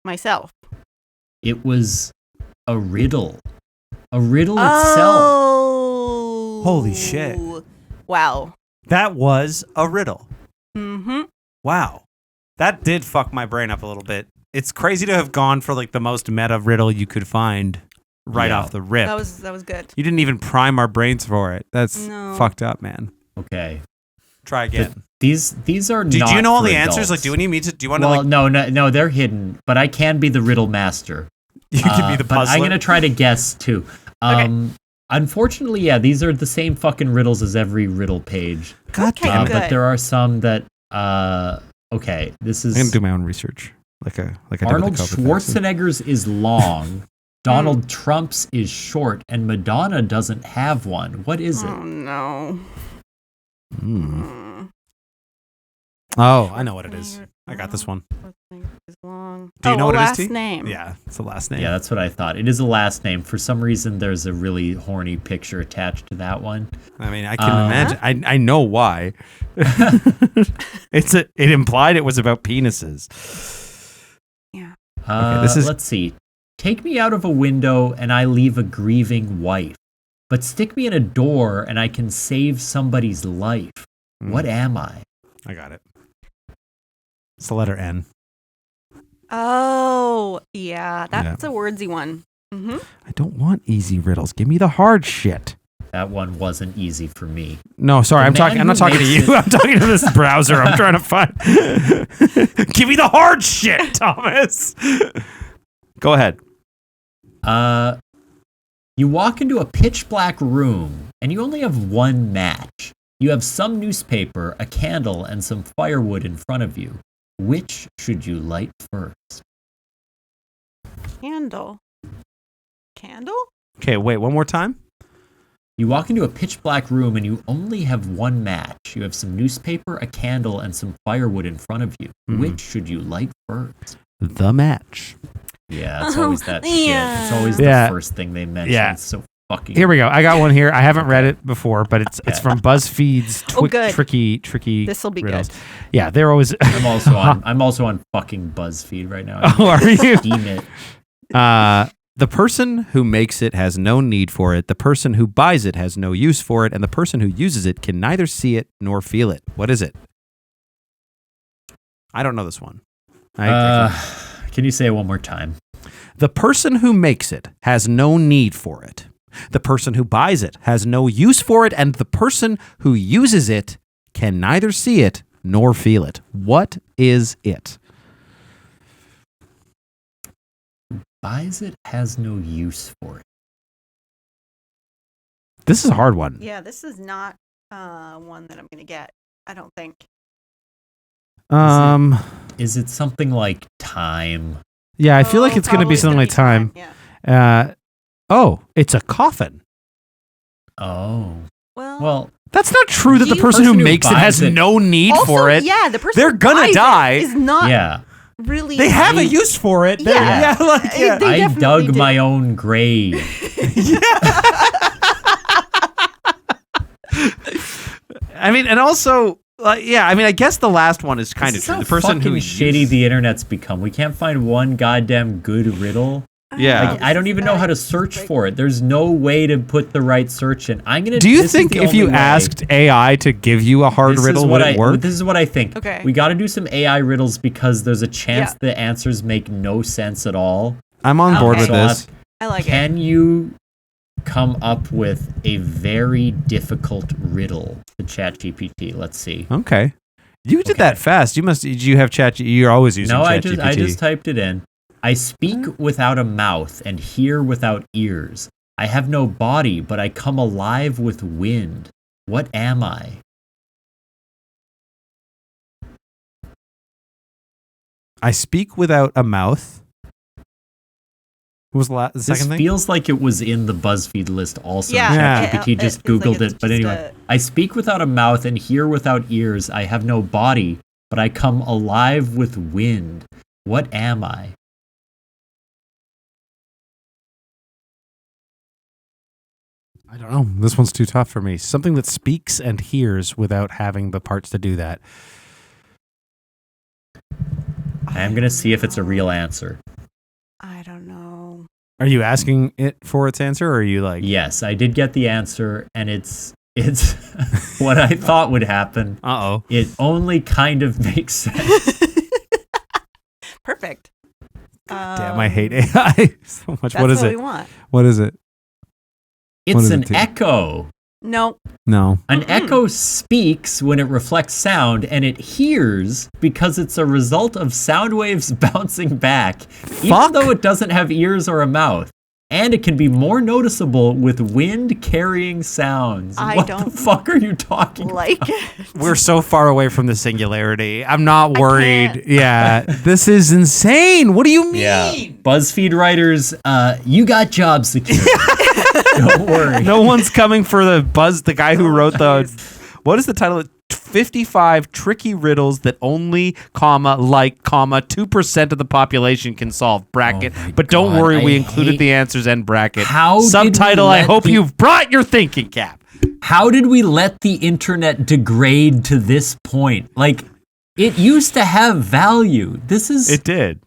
Speaker 4: Myself.
Speaker 2: It was a riddle. A riddle itself.
Speaker 4: Oh.
Speaker 1: Holy shit.
Speaker 4: Wow.
Speaker 1: That was a riddle.
Speaker 4: Mm-hmm.
Speaker 1: Wow. That did fuck my brain up a little bit. It's crazy to have gone for like the most meta riddle you could find right off the rip.
Speaker 4: That was good.
Speaker 1: You didn't even prime our brains for it. That's
Speaker 4: No.
Speaker 1: fucked up, man.
Speaker 2: Okay.
Speaker 1: Try again.
Speaker 2: These are
Speaker 1: Do
Speaker 2: not
Speaker 1: you know all
Speaker 2: for
Speaker 1: the
Speaker 2: adults.
Speaker 1: answers? Like, do you need me to? Do you want to
Speaker 2: Well,
Speaker 1: like?
Speaker 2: no, they're hidden. But I can be the riddle master.
Speaker 1: You can be the puzzler.
Speaker 2: But I'm gonna try to guess too. Unfortunately, yeah, these are the same fucking riddles as every riddle page.
Speaker 1: God damn it.
Speaker 2: But there are some that. Okay, this is.
Speaker 1: I'm gonna do my own research. Like I did
Speaker 2: Arnold
Speaker 1: with the COVID vaccine.
Speaker 2: Schwarzenegger's is long. Donald Trump's is short, and Madonna doesn't have one. What is it?
Speaker 4: Oh no.
Speaker 1: Oh, I know what it is. I got this one.
Speaker 4: Is long.
Speaker 1: Do you know what it is,
Speaker 4: last
Speaker 1: T?
Speaker 4: name.
Speaker 1: Yeah, it's the last name.
Speaker 2: Yeah, that's what I thought. It is a last name. For some reason, there's a really horny picture attached to that one.
Speaker 1: I mean, I can imagine. I know why. It implied it was about penises.
Speaker 4: Yeah.
Speaker 1: Okay,
Speaker 2: Let's see. Take me out of a window and I leave a grieving wife. But stick me in a door and I can save somebody's life. What am I?
Speaker 1: I got it. It's the letter N.
Speaker 4: Oh, yeah. That's a wordsy one. Mm-hmm.
Speaker 1: I don't want easy riddles. Give me the hard shit.
Speaker 2: That one wasn't easy for me.
Speaker 1: No, sorry. I'm not talking to you.
Speaker 2: makes it-
Speaker 1: I'm talking to this browser. I'm trying to find. Give me the hard shit, Thomas. Go ahead.
Speaker 2: You walk into a pitch black room and you only have one match. You have some newspaper, a candle, and some firewood in front of you. Which should you light first?
Speaker 4: Candle. Candle?
Speaker 1: Okay, wait. One more time.
Speaker 2: You walk into a pitch black room and you only have one match. You have some newspaper, a candle, and some firewood in front of you. Which should you light first?
Speaker 1: The match.
Speaker 2: Yeah, it's always that shit.
Speaker 4: Yeah.
Speaker 2: It's always the first thing they mention.
Speaker 1: Yeah.
Speaker 2: It's so fucking.
Speaker 1: Here we go. I got one here. I haven't read it before, but it's from BuzzFeed's
Speaker 4: good.
Speaker 1: tricky.
Speaker 4: This'll be
Speaker 1: riddles.
Speaker 4: good.
Speaker 1: Yeah, they're always.
Speaker 2: I'm also on fucking BuzzFeed right now.
Speaker 1: Oh, are you?
Speaker 2: Steam it.
Speaker 1: The person who makes it has no need for it. The person who buys it has no use for it, and the person who uses it can neither see it nor feel it. What is it? I don't know this one.
Speaker 2: Can you say it one more time?
Speaker 1: The person who makes it has no need for it. The person who buys it has no use for it, and the person who uses it can neither see it nor feel it. What is it?
Speaker 2: Buys it, has no use for it.
Speaker 1: This is a hard one.
Speaker 4: Yeah, this is not one that I'm going to get. I don't think.
Speaker 2: Is it something like time?
Speaker 1: Yeah, I feel like it's going to be something like time.
Speaker 4: Yeah.
Speaker 1: It's a coffin.
Speaker 2: Oh.
Speaker 4: Well,
Speaker 1: That's not true that the
Speaker 2: The
Speaker 1: person who
Speaker 2: person who
Speaker 1: makes it
Speaker 2: buys
Speaker 1: has
Speaker 2: it-
Speaker 1: no need
Speaker 4: also,
Speaker 1: for it.
Speaker 4: yeah, the person
Speaker 1: They're
Speaker 4: who
Speaker 1: gonna
Speaker 4: buys it
Speaker 1: die.
Speaker 4: is not
Speaker 2: Yeah.
Speaker 4: really.
Speaker 1: They have a use for it. They're-
Speaker 4: Yeah.
Speaker 1: yeah.
Speaker 4: They
Speaker 2: I
Speaker 4: definitely
Speaker 2: dug
Speaker 4: do.
Speaker 2: my own grave.
Speaker 1: I mean, and also, I guess the last one is kind of
Speaker 2: This is
Speaker 1: true.
Speaker 2: how
Speaker 1: The person
Speaker 2: fucking
Speaker 1: who
Speaker 2: shitty the internet's become. We can't find one goddamn good riddle.
Speaker 1: Yeah.
Speaker 2: Like, I don't even know how to search for it. There's no way to put the right search in.
Speaker 1: Do you think if you asked AI to give you a hard riddle, would it work?
Speaker 2: This is what I think.
Speaker 4: Okay.
Speaker 2: We got to do some AI riddles because there's a chance the answers make no sense at all.
Speaker 1: I'm on board with
Speaker 2: So I'll
Speaker 1: this.
Speaker 2: ask,
Speaker 4: I like it.
Speaker 2: can you come up with a very difficult riddle to ChatGPT? Let's see.
Speaker 1: Okay. You did that fast. Did you have Chat? You're always using
Speaker 2: No,
Speaker 1: ChatGPT.
Speaker 2: I just typed it in. I speak without a mouth and hear without ears. I have no body, but I come alive with wind. What am I?
Speaker 1: I speak without a mouth. What was the
Speaker 2: This
Speaker 1: second thing?
Speaker 2: feels like it was in the BuzzFeed list also.
Speaker 4: Yeah.
Speaker 2: ChatGPT just
Speaker 4: It's like
Speaker 2: Googled
Speaker 4: it's
Speaker 2: it. But
Speaker 4: just
Speaker 2: anyway, I speak without a mouth and hear without ears. I have no body, but I come alive with wind. What am I?
Speaker 1: I don't know. This one's too tough for me. Something that speaks and hears without having the parts to do that.
Speaker 2: I am going to see if it's a real answer.
Speaker 4: I don't know.
Speaker 1: Are you asking it for its answer, or are you like...
Speaker 2: Yes, I did get the answer, and it's what I thought would happen.
Speaker 1: Uh-oh.
Speaker 2: It only kind of makes sense.
Speaker 4: Perfect.
Speaker 1: Damn, I hate AI so much.
Speaker 4: That's
Speaker 1: What is
Speaker 4: what
Speaker 1: it?
Speaker 4: we want.
Speaker 1: What is it? What
Speaker 2: It's
Speaker 1: is
Speaker 2: an
Speaker 1: it, T?
Speaker 2: echo.
Speaker 4: No.
Speaker 1: No.
Speaker 2: An echo speaks when it reflects sound, and it hears because it's a result of sound waves bouncing back, even
Speaker 1: Fuck.
Speaker 2: though it doesn't have ears or a mouth. And it can be more noticeable with wind carrying sounds.
Speaker 4: I
Speaker 2: What
Speaker 4: don't
Speaker 2: the fuck are you talking
Speaker 4: Like
Speaker 2: about?
Speaker 4: it.
Speaker 1: We're so far away from the singularity. I'm not worried.
Speaker 4: can't.
Speaker 1: Yeah. This is insane. What do you mean?
Speaker 2: Yeah. BuzzFeed writers, you got job security. Don't worry.
Speaker 1: No one's coming for the guy who wrote the... What is the title? 55 tricky riddles that only, 2% of the population can solve, bracket.
Speaker 2: Oh my
Speaker 1: But don't
Speaker 2: God,
Speaker 1: worry, we
Speaker 2: I
Speaker 1: included
Speaker 2: hate-
Speaker 1: the answers and bracket.
Speaker 2: How did we
Speaker 1: Subtitle, I
Speaker 2: let
Speaker 1: hope
Speaker 2: the-
Speaker 1: you've brought your thinking cap.
Speaker 2: How did we let the internet degrade to this point? Like, it used to have value. This is...
Speaker 1: It did.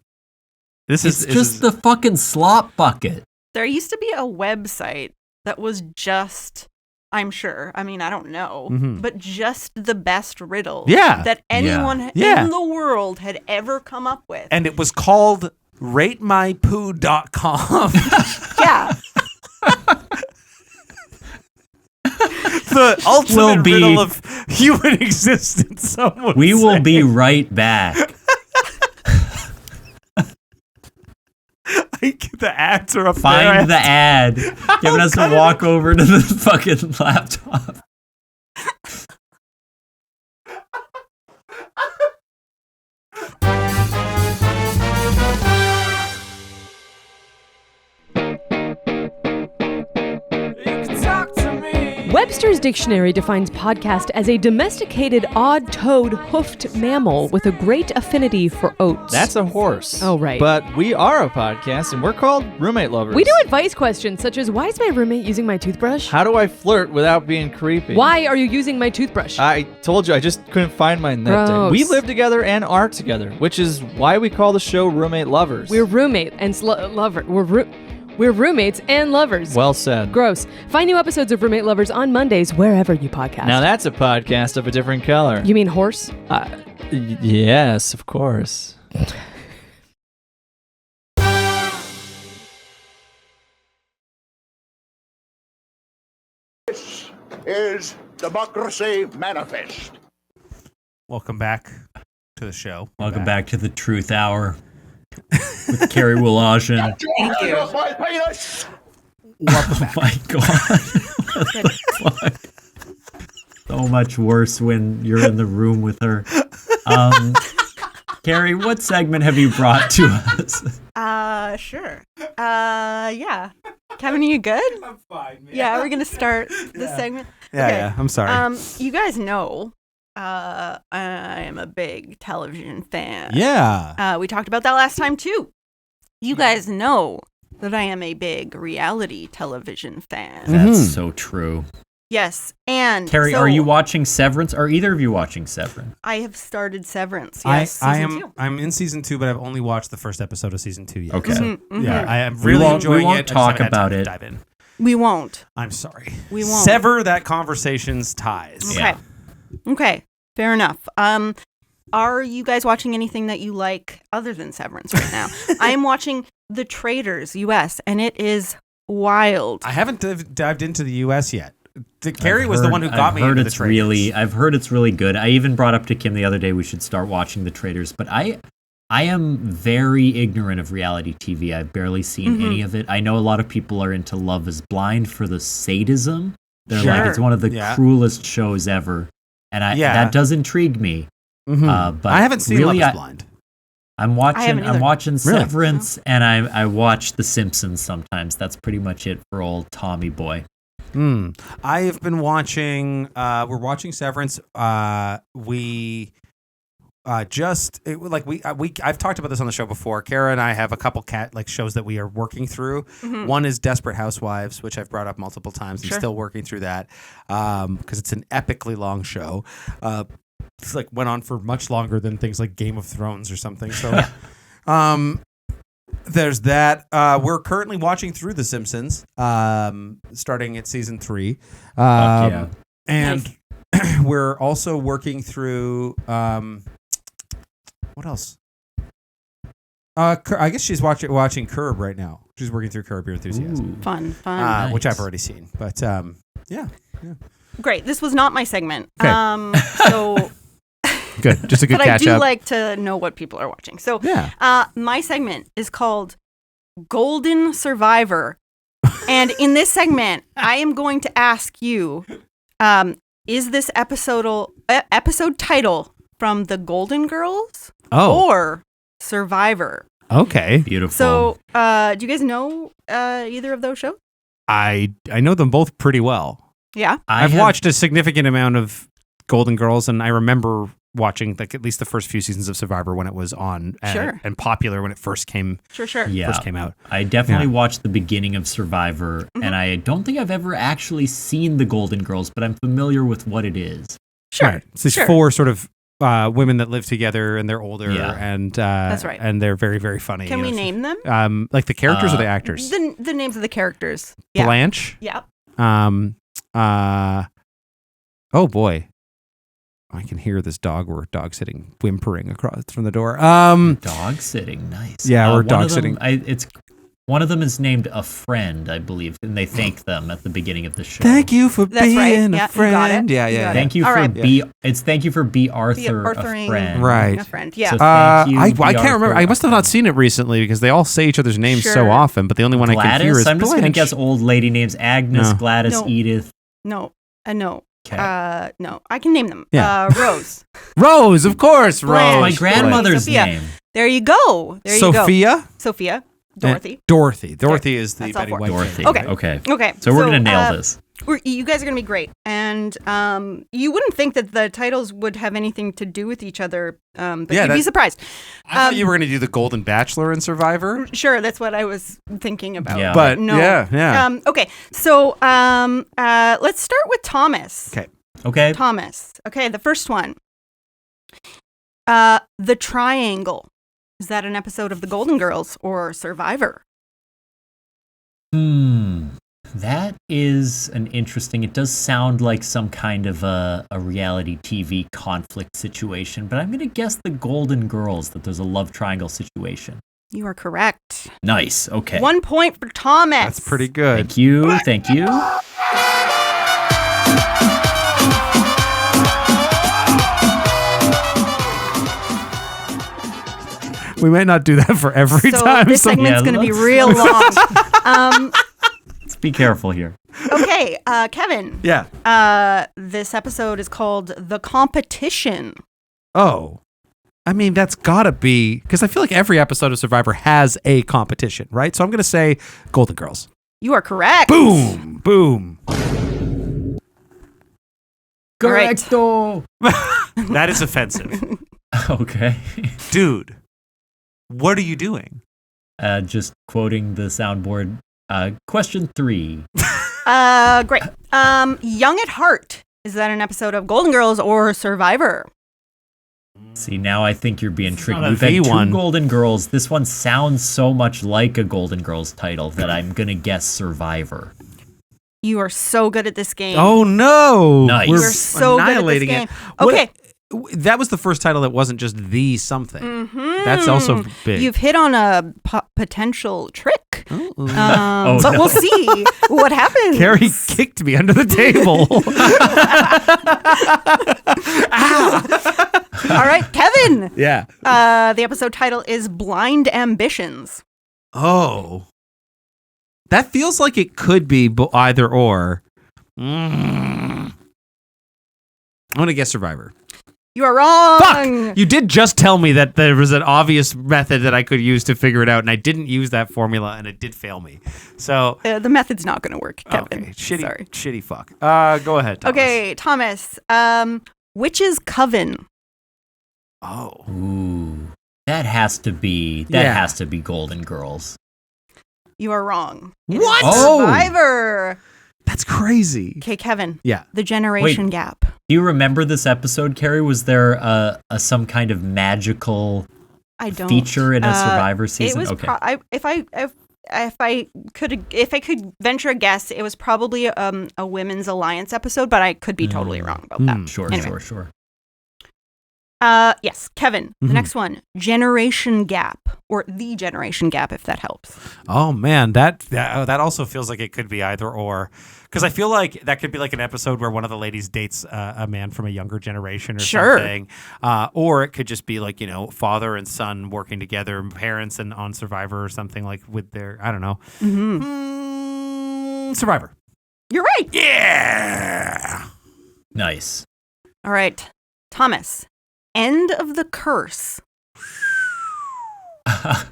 Speaker 1: This
Speaker 2: it's
Speaker 1: is
Speaker 2: just the fucking slop bucket.
Speaker 4: There used to be a website that was just, I'm sure, I mean, I don't know, but just the best riddles
Speaker 1: Yeah.
Speaker 4: that anyone
Speaker 1: Yeah.
Speaker 4: in the world had ever come up with.
Speaker 1: And it was called ratemypoo.com.
Speaker 4: Yeah.
Speaker 1: The ultimate
Speaker 2: Will be-
Speaker 1: riddle of human existence. Someone
Speaker 2: We will
Speaker 1: say.
Speaker 2: be right back.
Speaker 1: The ads are up there.
Speaker 2: Find the ad. Giving us a walk over to the fucking laptop.
Speaker 3: Webster's Dictionary defines podcast as a domesticated, odd-toed, hoofed mammal with a great affinity for oats.
Speaker 6: That's a horse.
Speaker 3: Oh, right.
Speaker 6: But we are a podcast, and we're called Roommate Lovers.
Speaker 3: We do advice questions such as, why is my roommate using my toothbrush?
Speaker 6: How do I flirt without being creepy?
Speaker 3: Why are you using my toothbrush?
Speaker 6: I told you, I just couldn't find mine that day.
Speaker 3: Gross.
Speaker 6: We live together and are together, which is why we call the show Roommate Lovers.
Speaker 3: We're roommate and lover. We're roommates and lovers.
Speaker 6: Well said.
Speaker 3: Gross. Find new episodes of Roommate Lovers on Mondays wherever you podcast.
Speaker 6: Now that's a podcast of a different color.
Speaker 3: You mean horse?
Speaker 6: Yes, of course.
Speaker 7: This is Democracy Manifest.
Speaker 1: Welcome back to the show.
Speaker 2: Welcome back to the Truth Hour with Kerri Woloszyn.
Speaker 7: Thank you. My penis.
Speaker 2: Oh my god. Fuck. So much worse when you're in the room with her. Kerri, what segment have you brought to us?
Speaker 4: Sure. Yeah. Kevin, are you good?
Speaker 1: I'm fine, man.
Speaker 4: Yeah, we're gonna start this segment.
Speaker 1: Yeah,
Speaker 4: Okay.
Speaker 1: yeah. I'm sorry.
Speaker 4: You guys know, I am a big television fan.
Speaker 1: Yeah.
Speaker 4: We talked about that last time too. You guys know that I am a big reality television fan.
Speaker 2: That's so true.
Speaker 4: Yes, and
Speaker 2: Kerri,
Speaker 4: so
Speaker 2: are you watching Severance? Are either of you watching Severance?
Speaker 4: I have started Severance.
Speaker 1: I
Speaker 4: Yes,
Speaker 1: am.
Speaker 4: season 2.
Speaker 1: I'm in season 2, but I've only watched the first episode of season 2 yet.
Speaker 2: Okay.
Speaker 1: So, yeah, I am
Speaker 2: We
Speaker 1: really
Speaker 2: won't-
Speaker 1: enjoying
Speaker 2: we won't
Speaker 1: it. I just
Speaker 2: talk
Speaker 1: haven't had time
Speaker 2: about
Speaker 1: to
Speaker 2: it.
Speaker 1: Dive in.
Speaker 4: We won't.
Speaker 1: I'm sorry.
Speaker 4: We won't.
Speaker 1: Sever that conversation's ties.
Speaker 4: Okay.
Speaker 2: Yeah.
Speaker 4: Okay. Fair enough. Are you guys watching anything that you like other than Severance right now? I am watching The Traitors US, and it is wild.
Speaker 1: I haven't dived into the U.S. yet. Kerri was the one who got me
Speaker 2: I've heard
Speaker 1: into
Speaker 2: it's
Speaker 1: the Traitors.
Speaker 2: I've heard it's really good. I even brought up to Kim the other day we should start watching The Traitors, but I am very ignorant of reality TV. I've barely seen any of it. I know a lot of people are into Love is Blind for the sadism. They're like,
Speaker 4: Sure.
Speaker 2: it's one of the
Speaker 1: Yeah.
Speaker 2: cruelest shows ever. And
Speaker 1: Yeah.
Speaker 2: that does intrigue me.
Speaker 1: Mhm.
Speaker 2: But
Speaker 1: I haven't seen
Speaker 2: really,
Speaker 1: Love is Blind.
Speaker 2: I'm
Speaker 4: haven't either.
Speaker 2: watching Severance, and I watch The Simpsons sometimes. That's pretty much it for old Tommy boy.
Speaker 1: I have been watching. We're watching Severance. We I've talked about this on the show before. Kara and I have a couple shows that we are working through. Mm-hmm. One is Desperate Housewives, which I've brought up multiple times. I'm still working through that because it's an epically long show. It's went on for much longer than things like Game of Thrones or something. So, there's that. We're currently watching through The Simpsons, starting at season 3. And
Speaker 4: nice.
Speaker 1: We're also working through. What else? I guess she's watching Curb right now. She's working through Curb Your Enthusiasm.
Speaker 4: Ooh. Fun.
Speaker 2: Nice.
Speaker 1: Which I've already seen. But yeah.
Speaker 4: Great. This was not my segment.
Speaker 1: Okay.
Speaker 4: So
Speaker 1: good. Just a good
Speaker 4: but
Speaker 1: catch up.
Speaker 4: But I do like to know what people are watching. So my segment is called Golden Survivor. And in this segment, I am going to ask you, is this episode title from The Golden Girls or Survivor?
Speaker 1: Okay.
Speaker 2: Beautiful.
Speaker 4: So do you guys know either of those shows?
Speaker 1: I know them both pretty well.
Speaker 4: Yeah.
Speaker 1: I've watched a significant amount of Golden Girls, and I remember watching at least the first few seasons of Survivor when it was on and popular when it first came.
Speaker 4: Sure.
Speaker 1: First came out.
Speaker 2: I definitely watched the beginning of Survivor, and I don't think I've ever actually seen the Golden Girls, but I'm familiar with what it is.
Speaker 4: Sure.
Speaker 1: Right. It's these 4 sort of women that live together, and they're older, and
Speaker 4: that's right.
Speaker 1: And they're very, very funny.
Speaker 4: Can we name them?
Speaker 1: Like the characters or the actors?
Speaker 4: The names of the characters. Yeah.
Speaker 1: Blanche.
Speaker 4: Yeah.
Speaker 1: Oh boy. I can hear this dog sitting whimpering across from the door. Dog
Speaker 2: sitting, nice.
Speaker 1: Yeah, we're dog sitting.
Speaker 2: One of them is named A Friend, I believe, and they thank them at the beginning of the show.
Speaker 1: Thank you for being a friend. Yeah.
Speaker 2: Thank you for thank you for B. Arthur, a friend.
Speaker 1: Right.
Speaker 4: A friend. Yeah.
Speaker 2: So thank you,
Speaker 1: I can't remember. I must have not seen it recently because they all say each other's names so often, but the only one I can hear is
Speaker 2: I'm just
Speaker 1: going
Speaker 2: to guess old lady names: Agnes, Gladys, Edith.
Speaker 4: No.
Speaker 2: Okay.
Speaker 4: No, I can name them.
Speaker 1: Yeah.
Speaker 4: Rose.
Speaker 1: Rose, of course. Rose.
Speaker 2: My grandmother's name.
Speaker 4: There you go.
Speaker 1: Sophia.
Speaker 4: Sophia. Dorothy.
Speaker 1: Dorothy is the Betty White.
Speaker 2: Dorothy.
Speaker 4: Okay.
Speaker 2: So we're gonna nail this.
Speaker 4: You guys are gonna be great, and you wouldn't think that the titles would have anything to do with each other, but you'd be surprised.
Speaker 1: I thought you were gonna do the Golden Bachelor and Survivor.
Speaker 4: Sure, that's what I was thinking about.
Speaker 2: Yeah.
Speaker 1: But
Speaker 4: no.
Speaker 1: Yeah.
Speaker 4: Okay, so let's start with Thomas.
Speaker 2: Okay.
Speaker 4: Thomas. Okay, the first one. The Triangle. Is that an episode of The Golden Girls or Survivor?
Speaker 2: That is an interesting. It does sound like some kind of a reality TV conflict situation, but I'm going to guess The Golden Girls, that there's a love triangle situation.
Speaker 4: You are correct.
Speaker 2: Nice. Okay.
Speaker 4: 1 point for Thomas.
Speaker 1: That's pretty good.
Speaker 2: Thank you. Thank you.
Speaker 1: We might not do that for every time.
Speaker 4: This segment's going to be real long.
Speaker 2: Let's be careful here.
Speaker 4: Okay, Kevin.
Speaker 1: Yeah.
Speaker 4: This episode is called The Competition.
Speaker 1: Oh. I mean, that's got to be, because I feel like every episode of Survivor has a competition, right? So I'm going to say Golden Girls.
Speaker 4: You are correct.
Speaker 1: Boom. Boom.
Speaker 2: Correcto.
Speaker 1: That is offensive.
Speaker 2: Okay.
Speaker 1: Dude, what are you doing?
Speaker 2: Just quoting the soundboard. Question 3.
Speaker 4: Great. Young at Heart. Is that an episode of Golden Girls or Survivor?
Speaker 2: See, now I think you're being tricked.
Speaker 1: Not a
Speaker 2: We've had
Speaker 1: V1.
Speaker 2: 2 Golden Girls. This one sounds so much like a Golden Girls title that I'm going to guess Survivor.
Speaker 4: You are so good at this game.
Speaker 1: Oh, no.
Speaker 2: Nice.
Speaker 4: You're so good at this game. Okay.
Speaker 1: That was the first title that wasn't just the something.
Speaker 4: Mm-hmm.
Speaker 1: That's also big.
Speaker 4: You've hit on a potential trick.
Speaker 1: Ooh.
Speaker 4: But we'll see what happens.
Speaker 1: Kerri kicked me under the table.
Speaker 4: All right, Kevin.
Speaker 1: Yeah.
Speaker 4: The episode title is Blind Ambitions.
Speaker 1: Oh. That feels like it could be either or. I'm going to guess Survivor.
Speaker 4: You are wrong.
Speaker 1: Fuck! You did just tell me that there was an obvious method that I could use to figure it out, and I didn't use that formula, and it did fail me. So
Speaker 4: the method's not going to work, Kevin.
Speaker 1: Okay, shitty fuck. Go ahead, Thomas.
Speaker 4: Okay, Thomas. Witch's Coven.
Speaker 1: Oh.
Speaker 2: Ooh. That has to be Golden Girls.
Speaker 4: You are wrong.
Speaker 1: What?
Speaker 4: Survivor.
Speaker 1: That's crazy.
Speaker 4: Okay, Kevin.
Speaker 1: Yeah.
Speaker 4: The generation gap.
Speaker 2: Do you remember this episode, Kerri? Was there some kind of magical feature in a Survivor season?
Speaker 4: It was if I could venture a guess, it was probably a women's alliance episode, but I could be totally wrong about that.
Speaker 2: Sure.
Speaker 4: Yes, Kevin. The next one, generation gap, or the generation gap, if that helps.
Speaker 1: Oh man, that also feels like it could be either or, because I feel like that could be like an episode where one of the ladies dates a man from a younger generation or something, or it could just be like father and son working together, parents and on Survivor or something like with their Survivor.
Speaker 4: You're right.
Speaker 1: Yeah.
Speaker 2: Nice.
Speaker 4: All right, Thomas. End of the curse.
Speaker 2: That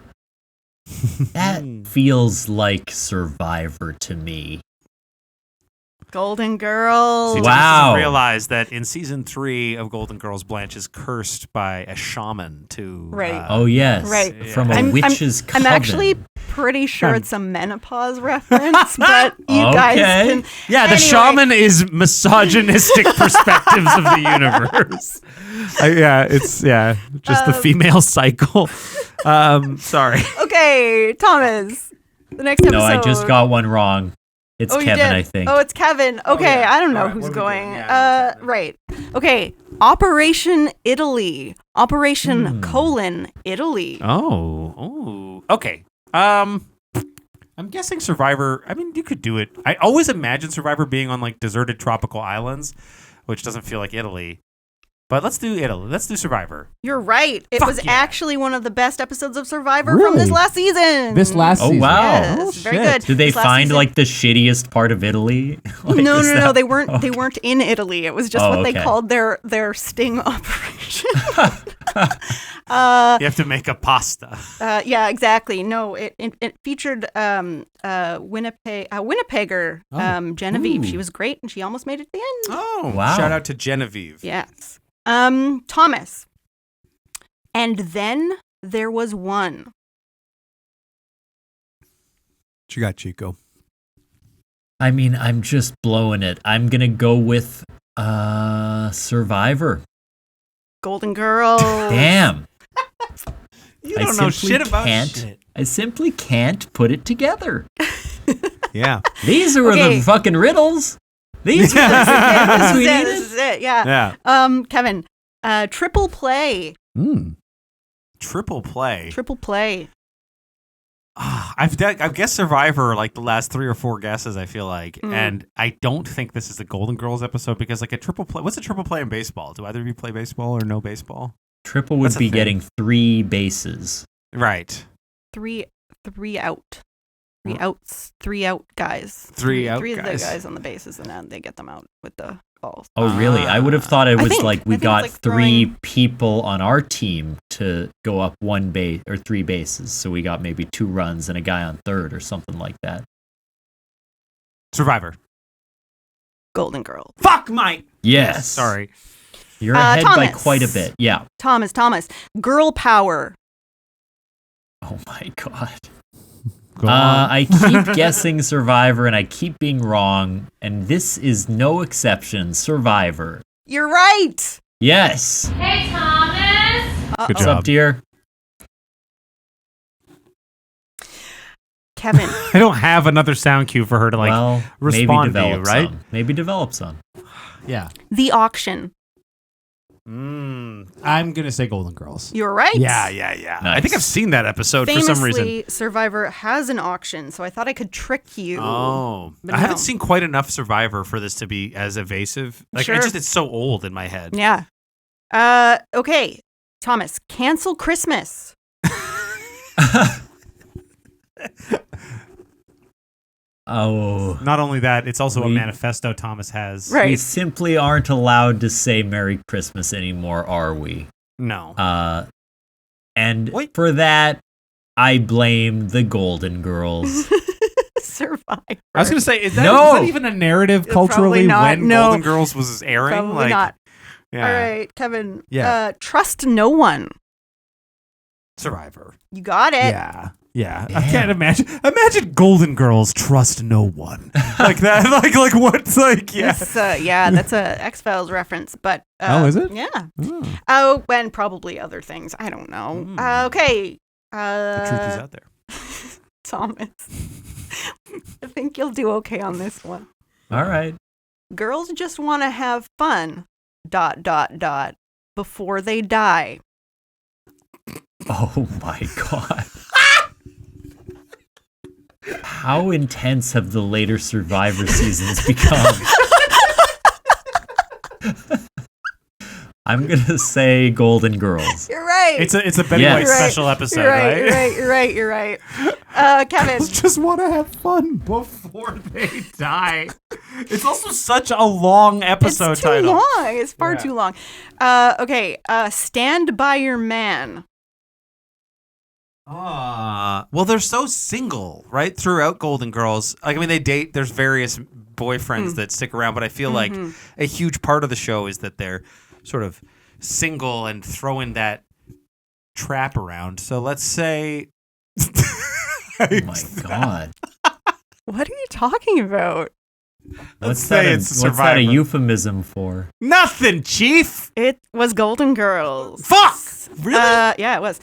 Speaker 2: feels like Survivor to me.
Speaker 4: Golden Girls.
Speaker 1: See,
Speaker 2: wow.
Speaker 1: I realized that in season 3 of Golden Girls, Blanche is cursed by a shaman to...
Speaker 4: Right.
Speaker 2: Oh, yes.
Speaker 4: Right.
Speaker 2: From a witch's coven.
Speaker 4: I'm actually pretty sure it's a menopause reference, but you guys can...
Speaker 1: Yeah, the shaman is misogynistic perspectives of the universe. It's just the female cycle. Sorry.
Speaker 4: Okay, Thomas. The next episode.
Speaker 2: No, I just got one wrong. It's Kevin, I think.
Speaker 4: Oh, it's Kevin. Okay, I don't know who's going. Right. Okay, Operation Italy. Operation : Italy.
Speaker 1: Oh. Okay. I'm guessing Survivor. I mean, you could do it. I always imagine Survivor being on like deserted tropical islands, which doesn't feel like Italy. But let's do Italy. Let's do Survivor.
Speaker 4: You're right. It was actually one of the best episodes of Survivor from this last season.
Speaker 5: This last season.
Speaker 2: Oh, wow.
Speaker 4: Yes, very good.
Speaker 2: Did they find like the shittiest part of Italy?
Speaker 4: No. They weren't. Okay. They weren't in Italy. It was just what they called their sting operation.
Speaker 1: You have to make a pasta.
Speaker 4: Yeah, exactly. No, it featured Winnipegger Genevieve. She was great, and she almost made it to the end.
Speaker 1: Oh, wow! Shout out to Genevieve.
Speaker 4: Yes. Thomas. And then there was one.
Speaker 1: What you got, Chico?
Speaker 2: I mean, I'm just blowing it. I'm going to go with Survivor.
Speaker 4: Golden Girls.
Speaker 2: Damn.
Speaker 1: You don't know shit about shit.
Speaker 2: I simply can't put it together.
Speaker 1: Yeah.
Speaker 2: These are the fucking riddles. These are
Speaker 4: this is it. Yeah. Kevin, triple play.
Speaker 1: Triple play.
Speaker 4: Triple play.
Speaker 1: I guess Survivor like the last 3 or 4 guesses. I feel like, and I don't think this is the Golden Girls episode because like a triple play. What's a triple play in baseball? Do either of you play baseball or no baseball?
Speaker 2: Triple would be getting 3 bases.
Speaker 1: Right.
Speaker 4: Three out. 3 outs. 3 out guys.
Speaker 1: 3 out
Speaker 4: Three
Speaker 1: guys.
Speaker 4: of the guys on the bases, and then they get them out with the balls.
Speaker 2: Oh, really? I would have thought it was we got
Speaker 4: like
Speaker 2: 3 people on our team to go up 1 base or 3 bases. So we got maybe 2 runs and a guy on third or something like that.
Speaker 1: Survivor.
Speaker 4: Golden Girl.
Speaker 1: Fuck, Mike.
Speaker 2: Yes.
Speaker 1: Sorry.
Speaker 2: You're ahead
Speaker 4: Thomas.
Speaker 2: by quite a bit. Yeah.
Speaker 4: Thomas. Girl power.
Speaker 2: Oh my God. I keep guessing Survivor and I keep being wrong, and this is no exception. Survivor.
Speaker 4: You're right.
Speaker 2: Yes.
Speaker 8: Hey, Thomas.
Speaker 1: Good
Speaker 2: What's
Speaker 1: job.
Speaker 2: up, dear?
Speaker 4: Kevin.
Speaker 1: I don't have another sound cue for her to respond to you, right?
Speaker 2: Maybe develop some.
Speaker 1: Yeah.
Speaker 4: The auction.
Speaker 5: I'm gonna say Golden Girls.
Speaker 4: You're right.
Speaker 1: Yeah.
Speaker 2: Nice.
Speaker 1: I think I've seen that episode for some reason.
Speaker 4: Famously, Survivor has an auction, so I thought I could trick you.
Speaker 1: Oh,
Speaker 4: But
Speaker 1: I
Speaker 4: no.
Speaker 1: haven't seen quite enough Survivor for this to be as evasive. Like,
Speaker 4: Sure.
Speaker 1: it's so old in my head.
Speaker 4: Yeah. Okay, Thomas. Cancel Christmas.
Speaker 2: Oh.
Speaker 1: Not only that, it's also a manifesto Thomas has.
Speaker 4: Right.
Speaker 2: We simply aren't allowed to say Merry Christmas anymore, are we?
Speaker 1: No.
Speaker 2: And for that, I blame the Golden Girls.
Speaker 4: Survivor.
Speaker 5: I was going to say, is that even a narrative culturally when
Speaker 1: Golden Girls was airing?
Speaker 4: Probably not.
Speaker 1: Yeah.
Speaker 4: All right, Kevin.
Speaker 1: Yeah.
Speaker 4: Trust no one.
Speaker 1: Survivor.
Speaker 4: You got it.
Speaker 1: Yeah. I can't imagine. Imagine Golden Girls trust no one like that. like what's like? Yeah.
Speaker 4: That's a X-Files reference. But
Speaker 5: is it?
Speaker 4: Yeah. Oh, and probably other things. I don't know. Okay.
Speaker 1: The truth is out there.
Speaker 4: Thomas, I think you'll do okay on this one.
Speaker 2: All right.
Speaker 4: Girls just want to have fun. ... Before they die.
Speaker 2: Oh my God. How intense have the later Survivor seasons become? I'm going to say Golden Girls.
Speaker 4: You're right.
Speaker 1: It's a Betty White special episode, right?
Speaker 4: You're right. Kevin.
Speaker 5: Just want to have fun before they die. It's also such a long episode
Speaker 4: It's too
Speaker 5: title.
Speaker 4: long. It's far too long. Okay. Stand by your man.
Speaker 1: Well, they're so single, right? Throughout Golden Girls. Like, I mean, they date. There's various boyfriends that stick around, but I feel like a huge part of the show is that they're sort of single and throwing that trap around. So let's say...
Speaker 2: Oh my God.
Speaker 4: What are you talking about?
Speaker 2: What's that a euphemism for?
Speaker 1: Nothing, Chief.
Speaker 4: It was Golden Girls.
Speaker 1: Fuck! Really?
Speaker 4: Yeah, it was.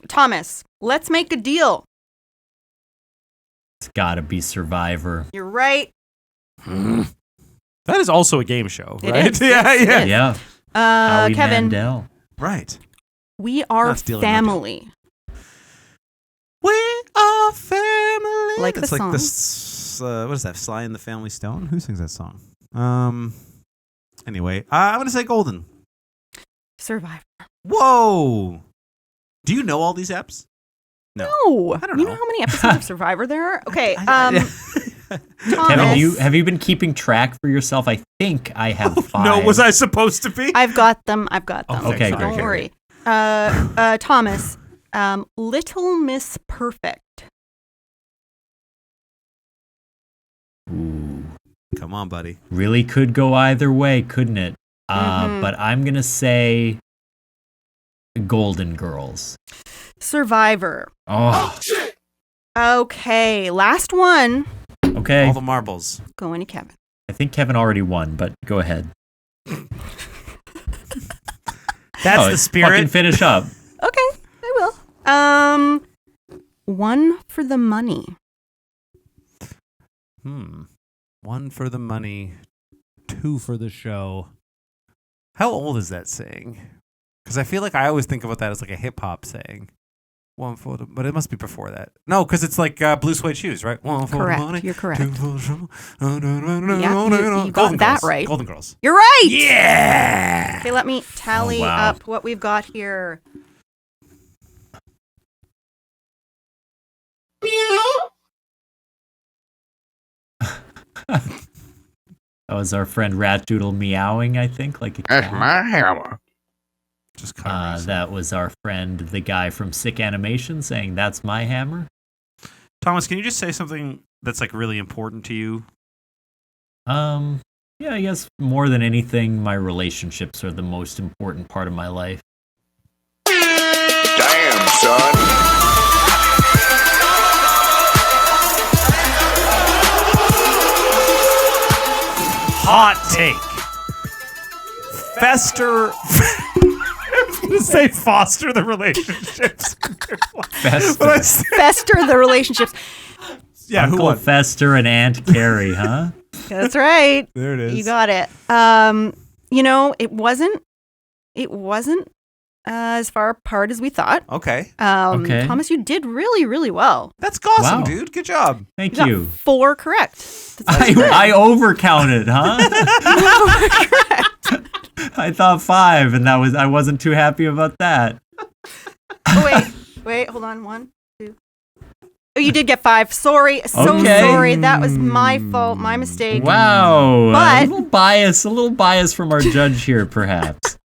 Speaker 4: Thomas, let's make a deal.
Speaker 2: It's gotta be Survivor.
Speaker 4: You're right.
Speaker 1: That is also a game show,
Speaker 4: It
Speaker 1: right?
Speaker 4: is.
Speaker 2: Yeah. Howie
Speaker 4: Kevin.
Speaker 2: Mandel.
Speaker 1: Right.
Speaker 4: We are
Speaker 1: Not stealing
Speaker 4: family.
Speaker 1: We are family.
Speaker 4: Like
Speaker 1: That's
Speaker 4: the
Speaker 1: like
Speaker 4: song.
Speaker 1: this. What is that? Sly and the Family Stone. Who sings that song? Anyway, I'm gonna say Golden.
Speaker 4: Survivor.
Speaker 1: Whoa. Do you know all these eps?
Speaker 4: No.
Speaker 1: I don't
Speaker 4: You
Speaker 1: know.
Speaker 4: know how many episodes of Survivor there are? Okay.
Speaker 2: Kevin,
Speaker 4: Thomas.
Speaker 2: have you been keeping track for yourself? I think I have 5.
Speaker 1: No, was I supposed to be?
Speaker 4: I've got them.
Speaker 2: Okay,
Speaker 4: Don't
Speaker 2: great.
Speaker 4: worry. Thomas. Little Miss Perfect.
Speaker 2: Ooh.
Speaker 1: Come on, buddy.
Speaker 2: Really could go either way, couldn't it? But I'm gonna say Golden Girls.
Speaker 4: Survivor.
Speaker 2: Oh,
Speaker 4: Okay. Last one.
Speaker 2: okay.
Speaker 1: All the marbles.
Speaker 4: Going to Kevin.
Speaker 2: I think Kevin already won, but go ahead.
Speaker 1: That's the
Speaker 2: Fucking
Speaker 1: spirit.
Speaker 2: finish up.
Speaker 4: Okay, I will. One for the money.
Speaker 1: One for the money.
Speaker 5: 2 for the show.
Speaker 1: How old is that saying? Because I feel like I always think about that as like a hip hop saying. One for the, but it must be before that. No, because it's like blue suede shoes, right? One for
Speaker 4: Correct.
Speaker 1: the money.
Speaker 4: You're correct.
Speaker 1: 2 for the show.
Speaker 4: You got
Speaker 1: Golden
Speaker 4: that
Speaker 1: Girls.
Speaker 4: right.
Speaker 1: Golden Girls.
Speaker 4: You're right.
Speaker 1: Yeah.
Speaker 4: Okay, let me tally
Speaker 2: Oh, wow.
Speaker 4: up what we've got here.
Speaker 2: That was our friend Rat Doodle meowing, I think, like a
Speaker 7: That's
Speaker 2: cat.
Speaker 7: my hammer.
Speaker 1: Just kind of
Speaker 2: That was our friend, the guy from Sick Animation, saying, "That's my hammer."
Speaker 1: Thomas, can you just say something that's like really important to you?
Speaker 2: Yeah, I guess more than anything, my relationships are the most important part of my life.
Speaker 7: Damn, son.
Speaker 1: Hot take. Fester. I was going to say foster the relationships.
Speaker 2: Fester.
Speaker 1: But I said,
Speaker 4: Fester the relationships.
Speaker 1: yeah, who
Speaker 2: Uncle
Speaker 1: won?
Speaker 2: Fester and Aunt Carrie, huh?
Speaker 4: That's right.
Speaker 1: There it is.
Speaker 4: You got it. You know, it wasn't as far apart as we thought.
Speaker 1: Okay.
Speaker 2: Okay.
Speaker 4: Thomas, you did really, really well.
Speaker 1: That's awesome,
Speaker 2: Wow.
Speaker 1: dude. Good job.
Speaker 2: Thank
Speaker 4: got
Speaker 2: you.
Speaker 4: 4 correct. That's
Speaker 2: I overcounted, huh? I thought 5, and I wasn't too happy about that.
Speaker 4: Oh, wait, hold on. 1, 2. Oh, you did get 5. Sorry. So sorry. That was my fault. My mistake.
Speaker 2: Wow.
Speaker 4: But-
Speaker 2: a little bias from our judge here, perhaps.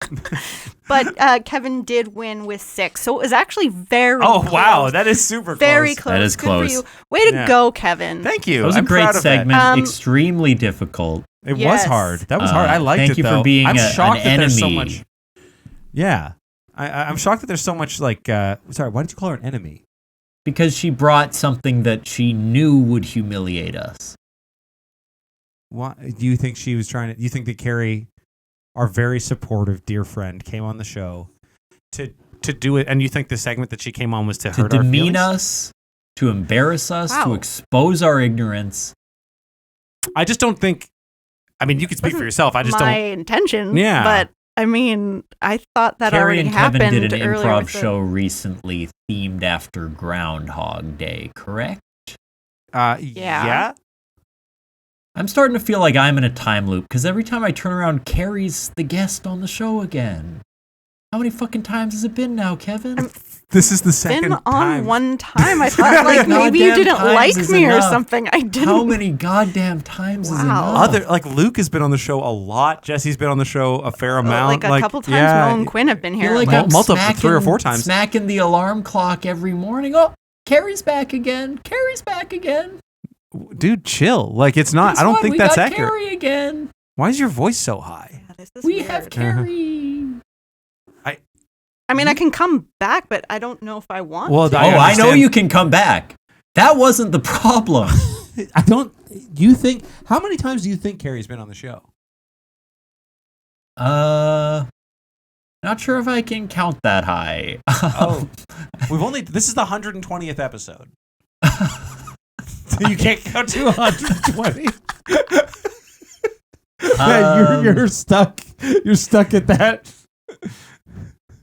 Speaker 4: But Kevin did win with 6. So it was actually very
Speaker 1: Oh,
Speaker 4: close.
Speaker 1: wow. That is super
Speaker 4: Very
Speaker 1: close.
Speaker 4: close.
Speaker 2: That is
Speaker 4: Good
Speaker 2: close.
Speaker 4: for you. Way to go, Kevin.
Speaker 1: Thank you.
Speaker 2: That was
Speaker 1: I'm
Speaker 2: a great
Speaker 1: proud of that.
Speaker 2: segment. Extremely difficult.
Speaker 1: It was
Speaker 4: Yes.
Speaker 1: hard. That was hard. I liked
Speaker 2: thank
Speaker 1: it,
Speaker 2: you
Speaker 1: though.
Speaker 2: for being
Speaker 1: I'm shocked
Speaker 2: an
Speaker 1: that there's so
Speaker 2: enemy.
Speaker 1: much. Yeah. I'm shocked that there's so much, like, sorry, why did you call her an enemy?
Speaker 2: Because she brought something that she knew would humiliate us.
Speaker 1: Why, do you think she was trying to, you think that Kerri, our very supportive dear friend, came on the show to do it, and you think the segment that she came on was to hurt our
Speaker 2: demean
Speaker 1: feelings?
Speaker 2: us, to embarrass us,
Speaker 4: Wow.
Speaker 2: to expose our ignorance.
Speaker 1: I just don't think, I mean, you could speak for
Speaker 4: Wasn't
Speaker 1: yourself. I just
Speaker 4: my
Speaker 1: don't.
Speaker 4: intention.
Speaker 1: Yeah.
Speaker 4: But I mean, I thought that
Speaker 2: Kerri
Speaker 4: already
Speaker 2: and
Speaker 4: happened
Speaker 2: Kevin did an
Speaker 4: earlier
Speaker 2: improv
Speaker 4: with the-
Speaker 2: show recently themed after Groundhog Day, correct?
Speaker 1: Yeah.
Speaker 2: I'm starting to feel like I'm in a time loop because every time I turn around, Kerri's the guest on the show again. How many fucking times has it been now, Kevin?
Speaker 1: This is the second
Speaker 4: Been on
Speaker 1: time.
Speaker 4: one time. I thought like maybe you
Speaker 2: Goddamn
Speaker 4: didn't
Speaker 2: times
Speaker 4: like
Speaker 2: is
Speaker 4: me or
Speaker 2: enough.
Speaker 4: something. I didn't.
Speaker 2: How many goddamn times is
Speaker 4: Wow.
Speaker 2: enough?
Speaker 1: Other, like, Luke has been on the show a lot. Jesse's been on the show a fair amount.
Speaker 4: Like a couple times.
Speaker 1: yeah.
Speaker 4: Mel and Quinn have been
Speaker 2: I
Speaker 4: here.
Speaker 2: feel like
Speaker 1: Mul-
Speaker 2: I'm
Speaker 1: multiple,
Speaker 2: smacking,
Speaker 1: 3 or 4 times.
Speaker 2: smacking the alarm clock every morning. Oh, Kerri's back again. Kerri's back again.
Speaker 1: Dude, chill. Like, it's not,
Speaker 2: Guess
Speaker 1: I don't
Speaker 2: what?
Speaker 1: think
Speaker 2: We
Speaker 1: that's
Speaker 2: got
Speaker 1: accurate.
Speaker 2: Kerri again.
Speaker 1: Why is your voice so high?
Speaker 4: Yeah, this is
Speaker 2: We
Speaker 4: weird.
Speaker 2: have Kerri.
Speaker 4: I mean, I can come back, but I don't know if I want.
Speaker 1: Well,
Speaker 4: to.
Speaker 1: I
Speaker 2: I know
Speaker 1: understand.
Speaker 2: you can come back. That wasn't the problem.
Speaker 5: I don't. You think? How many times do you think
Speaker 1: Kerri's been on the show.
Speaker 2: Not sure if I can count that high.
Speaker 1: Oh, this is the 120th episode. You can't go to 120.
Speaker 5: Yeah, you're stuck. You're stuck at that.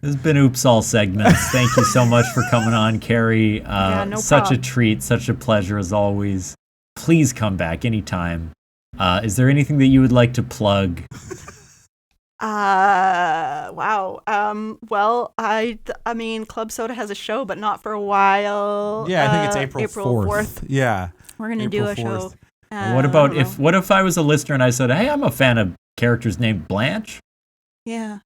Speaker 2: This has been Oops All Segments. Thank you so much for coming on, Kerri.
Speaker 4: No
Speaker 2: such
Speaker 4: problem.
Speaker 2: a treat, such a pleasure as always. Please come back anytime. Is there anything that you would like to plug?
Speaker 4: Wow. Well, I mean, Club Soda has a show, but not for a while.
Speaker 1: Yeah, I think it's April
Speaker 4: 4th.
Speaker 1: Yeah.
Speaker 4: We're gonna do a
Speaker 1: April
Speaker 4: show.
Speaker 1: 4th.
Speaker 2: What
Speaker 4: I
Speaker 2: about
Speaker 4: don't know.
Speaker 2: what if I was a listener and I said, "Hey, I'm a fan of characters named Blanche"?
Speaker 4: Yeah.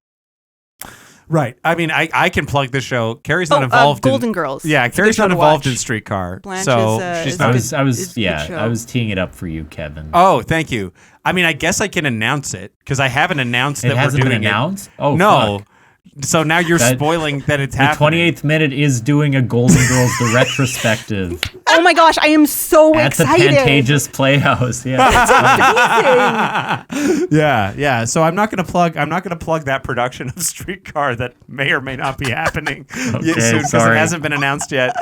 Speaker 1: Right. I mean, I can plug this show. Kerri's not involved
Speaker 4: Golden
Speaker 1: in
Speaker 4: Girls.
Speaker 1: Yeah,
Speaker 4: It's a good
Speaker 1: Kerri's
Speaker 4: show
Speaker 1: not
Speaker 4: to
Speaker 1: involved
Speaker 4: watch.
Speaker 1: in Streetcar.
Speaker 4: Blanche
Speaker 1: so
Speaker 4: is,
Speaker 1: she's
Speaker 4: is
Speaker 1: not.
Speaker 4: good.
Speaker 2: I
Speaker 4: it's a
Speaker 2: was
Speaker 4: good show.
Speaker 2: I was teeing it up for you, Kevin.
Speaker 1: Oh, thank you. I mean, I guess I can announce it because I haven't announced
Speaker 2: it
Speaker 1: that we're
Speaker 2: hasn't
Speaker 1: doing
Speaker 2: been announced. Oh
Speaker 1: No.
Speaker 2: fuck.
Speaker 1: So now you're
Speaker 2: That-
Speaker 1: spoiling that it's
Speaker 2: The
Speaker 1: happening.
Speaker 2: 28th minute is doing a Golden Girls the retrospective
Speaker 4: Oh my gosh, I am so
Speaker 2: at the
Speaker 4: excited.
Speaker 2: Pantages Playhouse. Yeah.
Speaker 1: Yeah. So I'm not gonna plug that production of Streetcar that may or may not be happening soon because it
Speaker 2: sorry.
Speaker 1: hasn't been announced yet.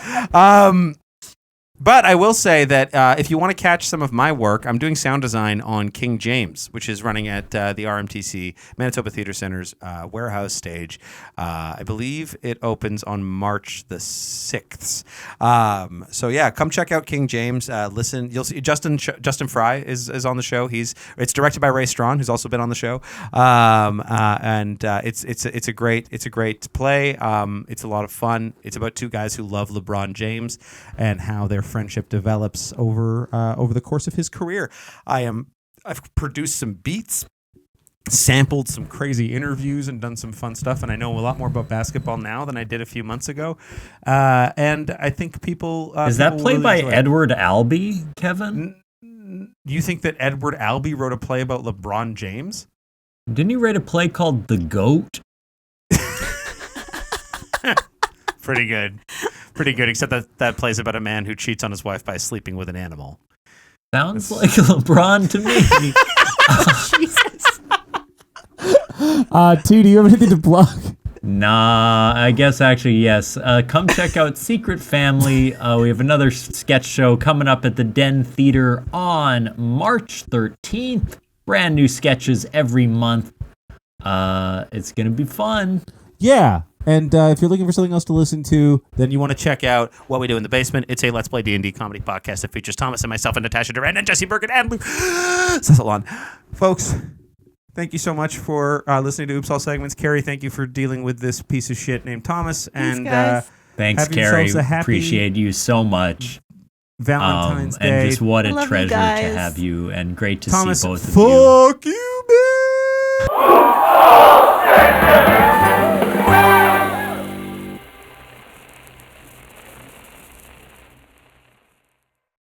Speaker 1: But I will say that if you want to catch some of my work, I'm doing sound design on King James, which is running at the RMTC Manitoba Theatre Center's warehouse stage. I believe it opens on March the 6th. So yeah, come check out King James. Listen, you'll see Justin Fry is on the show. It's directed by Ray Strawn, who's also been on the show. It's a great play. It's a lot of fun. It's about 2 guys who love LeBron James and how their friendship develops over the course of his career. I've produced some beats, sampled some crazy interviews, and done some fun stuff. And I know a lot more about basketball now than I did a few months ago. And I think people
Speaker 2: Is that
Speaker 1: people
Speaker 2: played
Speaker 1: really
Speaker 2: by
Speaker 1: enjoy it.
Speaker 2: Edward Albee, Kevin?
Speaker 1: You think that Edward Albee wrote a play about LeBron James?
Speaker 2: Didn't he write a play called The Goat?
Speaker 1: Pretty good, except that plays about a man who cheats on his wife by sleeping with an animal.
Speaker 2: Sounds like LeBron to me.
Speaker 4: Jesus.
Speaker 5: T, do you have anything to plug?
Speaker 2: Nah, I guess actually yes. Come check out Secret Family. We have another sketch show coming up at the Den Theater on March 13th. Brand new sketches every month. It's gonna be fun.
Speaker 5: Yeah. And if you're looking for something else to listen to,
Speaker 1: Then you want to check out What We Do in the Basement. It's a Let's Play D&D comedy podcast that features Thomas and myself and Natasha Duran and Jesse Bergen and Lou Cecilon. Folks, thank you so much for listening to Oops All Segments. Kerri, thank you for dealing with this piece of shit named Thomas.
Speaker 4: Thanks,
Speaker 1: And
Speaker 4: guys.
Speaker 2: Thanks,
Speaker 1: have yourselves
Speaker 2: Kerri.
Speaker 1: a happy-
Speaker 2: Appreciate you so much.
Speaker 1: Valentine's Day.
Speaker 2: And just what a
Speaker 4: Love you
Speaker 2: treasure to
Speaker 4: guys.
Speaker 2: have you, and great to
Speaker 1: Thomas,
Speaker 2: see both of you.
Speaker 1: fuck you, man.